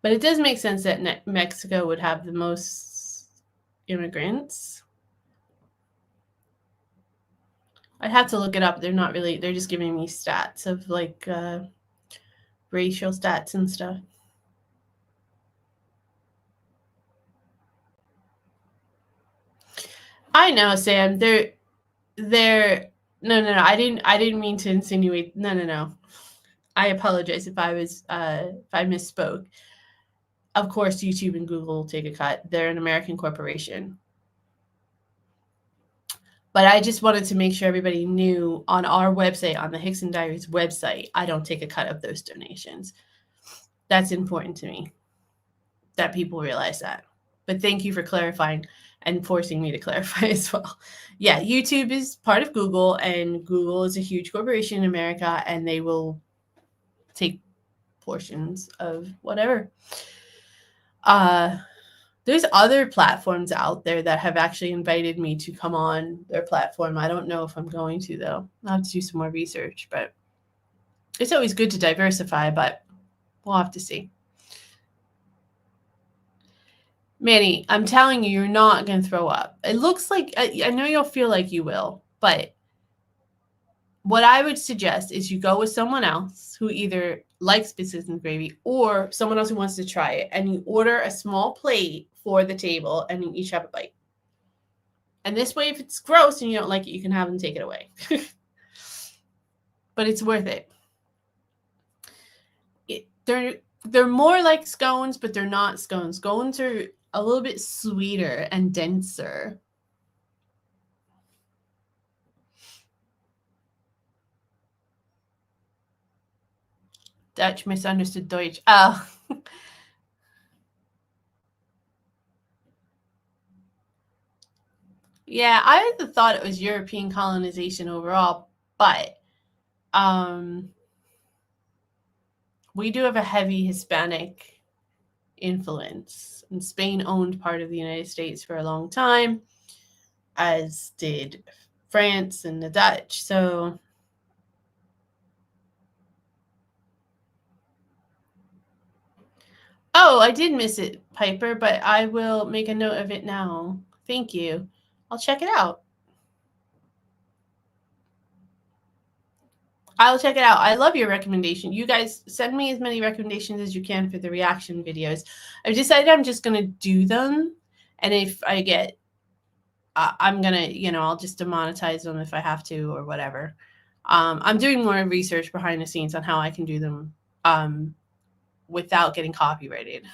[SPEAKER 1] But it does make sense that Mexico would have the most immigrants. I'd have to look it up. They're not really, they're just giving me stats of like racial stats and stuff. I know, Sam. They're no. I didn't mean to insinuate. No. I apologize if I misspoke. Of course, YouTube and Google will take a cut. They're an American corporation. But I just wanted to make sure everybody knew on our website, on the Hickson Diaries website, I don't take a cut of those donations. That's important to me that people realize that. But thank you for clarifying and forcing me to clarify as well. Yeah, YouTube is part of Google, and Google is a huge corporation in America, and they will take portions of whatever. There's other platforms out there that have actually invited me to come on their platform. I don't know if I'm going to, though. I'll have to do some more research, but it's always good to diversify, but we'll have to see. Manny, I'm telling you, you're not going to throw up. It looks like, I know you'll feel like you will, but what I would suggest is you go with someone else who either likes biscuits and gravy or someone else who wants to try it, and you order a small plate for the table and you each have a bite. And this way, if it's gross and you don't like it, you can have them take it away. But it's worth it. They're more like scones, but they're not scones. Scones are a little bit sweeter and denser. Dutch misunderstood Deutsch. Oh. Yeah, I thought it was European colonization overall, but we do have a heavy Hispanic influence. And Spain owned part of the United States for a long time, as did France and the Dutch. So I did miss it, Piper, but I will make a note of it now. Thank you. I'll check it out. I'll check it out. I love your recommendation. You guys send me as many recommendations as you can for the reaction videos. I've decided I'm just going to do them. And if I get, I'm going to, I'll just demonetize them if I have to or whatever. I'm doing more research behind the scenes on how I can do them without getting copyrighted.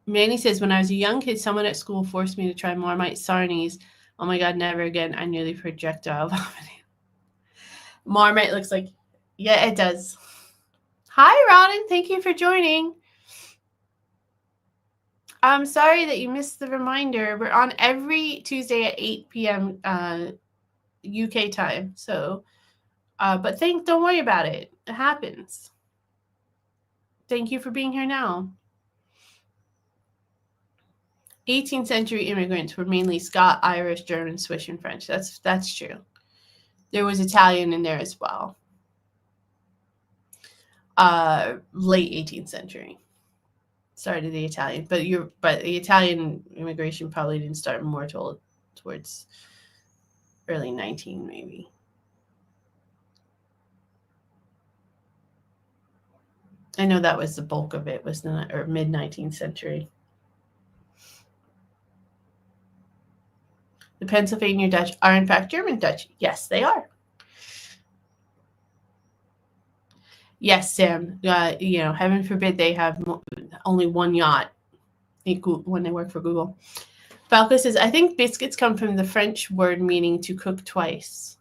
[SPEAKER 1] Manny says, when I was a young kid, someone at school forced me to try Marmite sarnies. Oh my God, never again. I nearly projectile vomited. Marmite looks like, yeah, it does. Hi, Rodden. Thank you for joining. I'm sorry that you missed the reminder. We're on every Tuesday at 8 p.m. UK time. So, but don't worry about it. It happens. Thank you for being here now. 18th century immigrants were mainly Scot, Irish, German, Swiss, and French. That's true. There was Italian in there as well. Late 18th century started the Italian, but the Italian immigration probably didn't start more towards early 19 maybe. I know that was the bulk of it, was not, or mid 19th century. The Pennsylvania Dutch are in fact German Dutch. Yes, they are. Yes, Sam. Heaven forbid they have only one yacht when they work for Google. Falco says, I think biscuits come from the French word meaning to cook twice.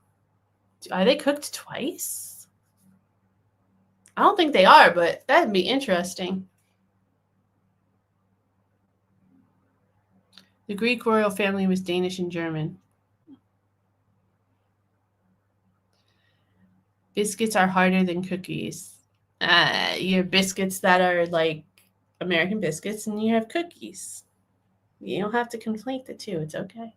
[SPEAKER 1] Are they cooked twice? I don't think they are, but that'd be interesting. The Greek royal family was Danish and German. Biscuits are harder than cookies. You have biscuits that are like American biscuits, and you have cookies. You don't have to conflate the two. It's okay.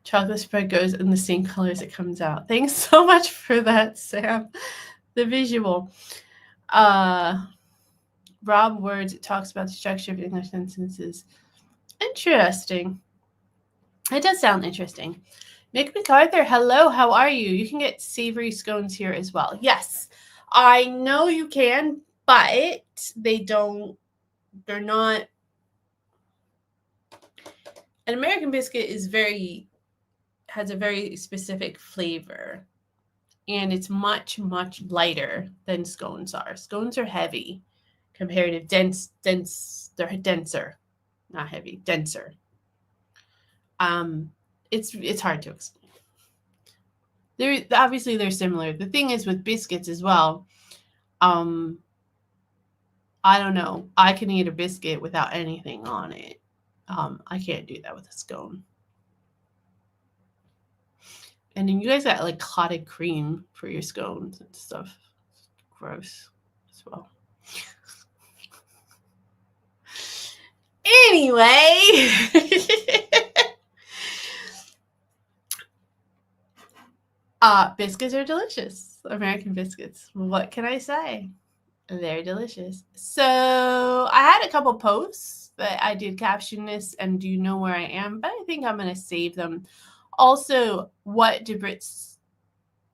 [SPEAKER 1] Chocolate spread goes in the same color as it comes out. Thanks so much for that, Sam. The visual. Rob Words talks about the structure of English sentences. Interesting. It does sound interesting. Nick MacArthur, hello, how are you? You can get savory scones here as well. Yes, I know you can, but they're not. An American biscuit has a very specific flavor, and it's much, much lighter than scones are. Scones are heavy compared to dense, they're denser, not heavy, denser. It's hard to explain. They're similar. The thing is with biscuits as well. I don't know. I can eat a biscuit without anything on it. I can't do that with a scone. And then you guys got like clotted cream for your scones and stuff. Gross as well. Anyway. Biscuits are delicious. American biscuits. What can I say? They're delicious. So I had a couple posts that I did caption this and do you know where I am, but I think I'm going to save them. Also, what do Brits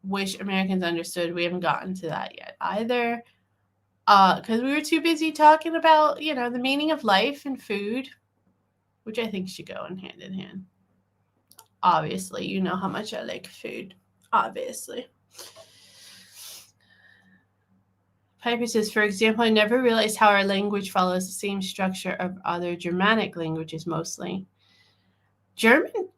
[SPEAKER 1] wish Americans understood? We haven't gotten to that yet either. Because we were too busy talking about, the meaning of life and food, which I think should go in hand. Obviously, you know how much I like food. Obviously. Piper says, for example, I never realized how our language follows the same structure of other Germanic languages mostly. German,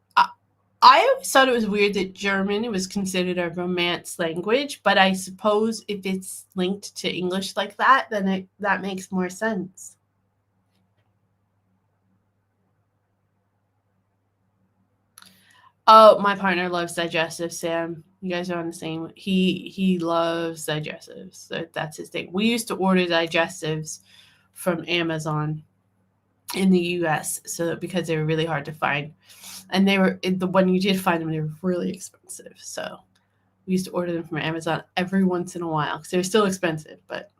[SPEAKER 1] I always thought it was weird that German was considered a Romance language, but I suppose if it's linked to English like that, then that makes more sense. Oh, my partner loves digestives, Sam. You guys are on the same. He loves digestives. So that's his thing. We used to order digestives from Amazon in the US because they were really hard to find. And when you did find them, they were really expensive. So we used to order them from Amazon every once in a while because they were still expensive. But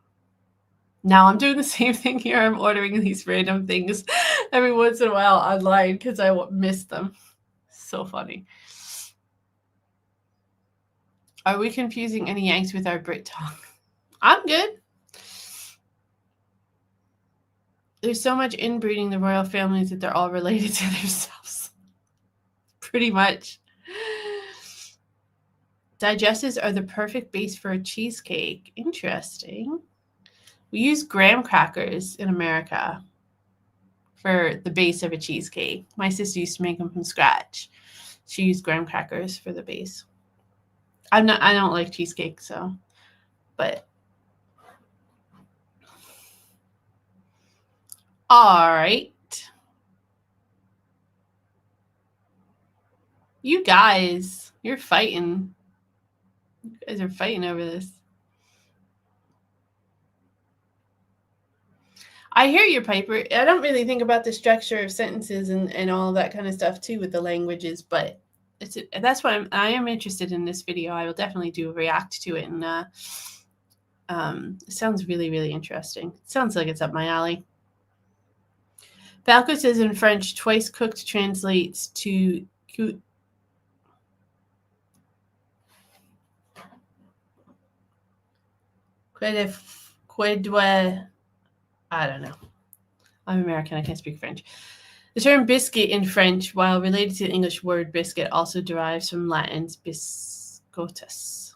[SPEAKER 1] now I'm doing the same thing here. I'm ordering these random things every once in a while online because I miss them. So funny. Are we confusing any Yanks with our Brit talk? I'm good. There's so much inbreeding the royal families that they're all related to themselves. Pretty much. Digestives are the perfect base for a cheesecake. Interesting. We use graham crackers in America for the base of a cheesecake. My sister used to make them from scratch. She used graham crackers for the base. I don't like cheesecake, but all right. You guys, you're fighting. You guys are fighting over this. I hear you, Piper. I don't really think about the structure of sentences and all that kind of stuff too with the languages, but that's why I am interested in this video. I will definitely do a react to it, and it sounds really, really interesting. It sounds like it's up my alley. Falco says in French, twice cooked translates to I don't know. I'm American. I can't speak French. The term biscuit in French, while related to the English word biscuit, also derives from Latin's biscotus,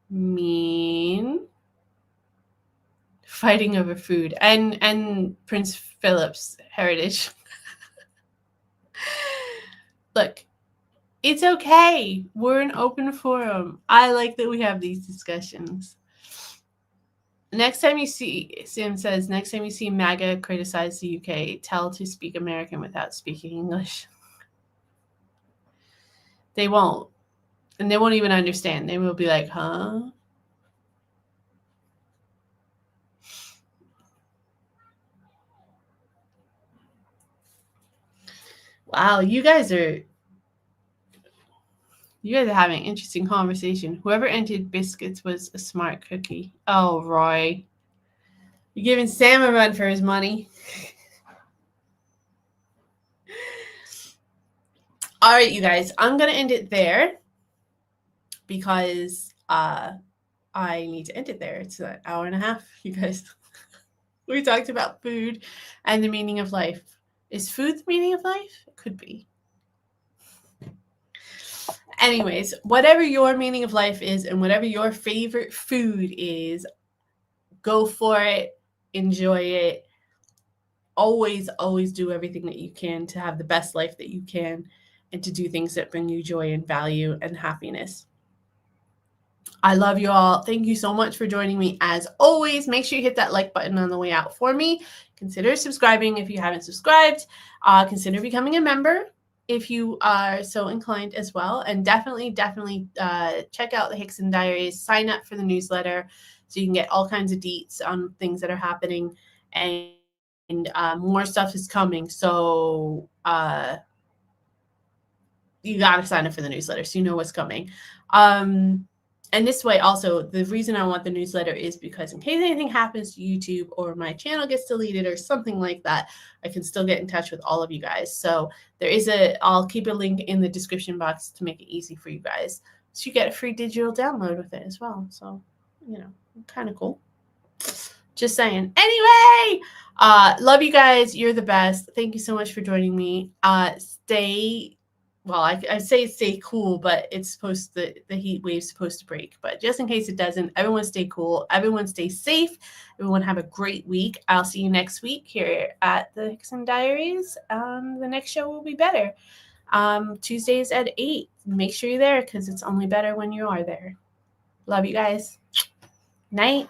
[SPEAKER 1] mean fighting over food, and Prince Philip's heritage. Look, it's okay. We're an open forum. I like that we have these discussions. Next time you see, Sam says, next time you see MAGA criticize the UK, tell to speak American without speaking English. They won't. And they won't even understand. They will be like, huh? Wow, you guys are having an interesting conversation. Whoever entered biscuits was a smart cookie. Oh, Roy. You're giving Sam a run for his money. All right, you guys. I'm going to end it there because I need to end it there. It's an hour and a half, you guys. We talked about food and the meaning of life. Is food the meaning of life? It could be. Anyways, whatever your meaning of life is and whatever your favorite food is, go for it. Enjoy it. Always, always do everything that you can to have the best life that you can and to do things that bring you joy and value and happiness. I love you all. Thank you so much for joining me. As always, make sure you hit that like button on the way out for me. Consider subscribing if you haven't subscribed. Consider becoming a member if you are so inclined as well. And definitely check out the Hickson Diaries. Sign up for the newsletter so you can get all kinds of deets on things that are happening. And more stuff is coming. So you got to sign up for the newsletter so you know what's coming. And this way also, the reason I want the newsletter is because in case anything happens to YouTube or my channel gets deleted or something like that, I can still get in touch with all of you guys. So I'll keep a link in the description box to make it easy for you guys. So you get a free digital download with it as well. So, kind of cool. Just saying. Anyway, love you guys. You're the best. Thank you so much for joining me. I say stay cool, but the heat wave's supposed to break. But just in case it doesn't, everyone stay cool. Everyone stay safe. Everyone have a great week. I'll see you next week here at the Hickson Diaries. The next show will be better. Tuesdays at 8. Make sure you're there because it's only better when you are there. Love you guys. Night.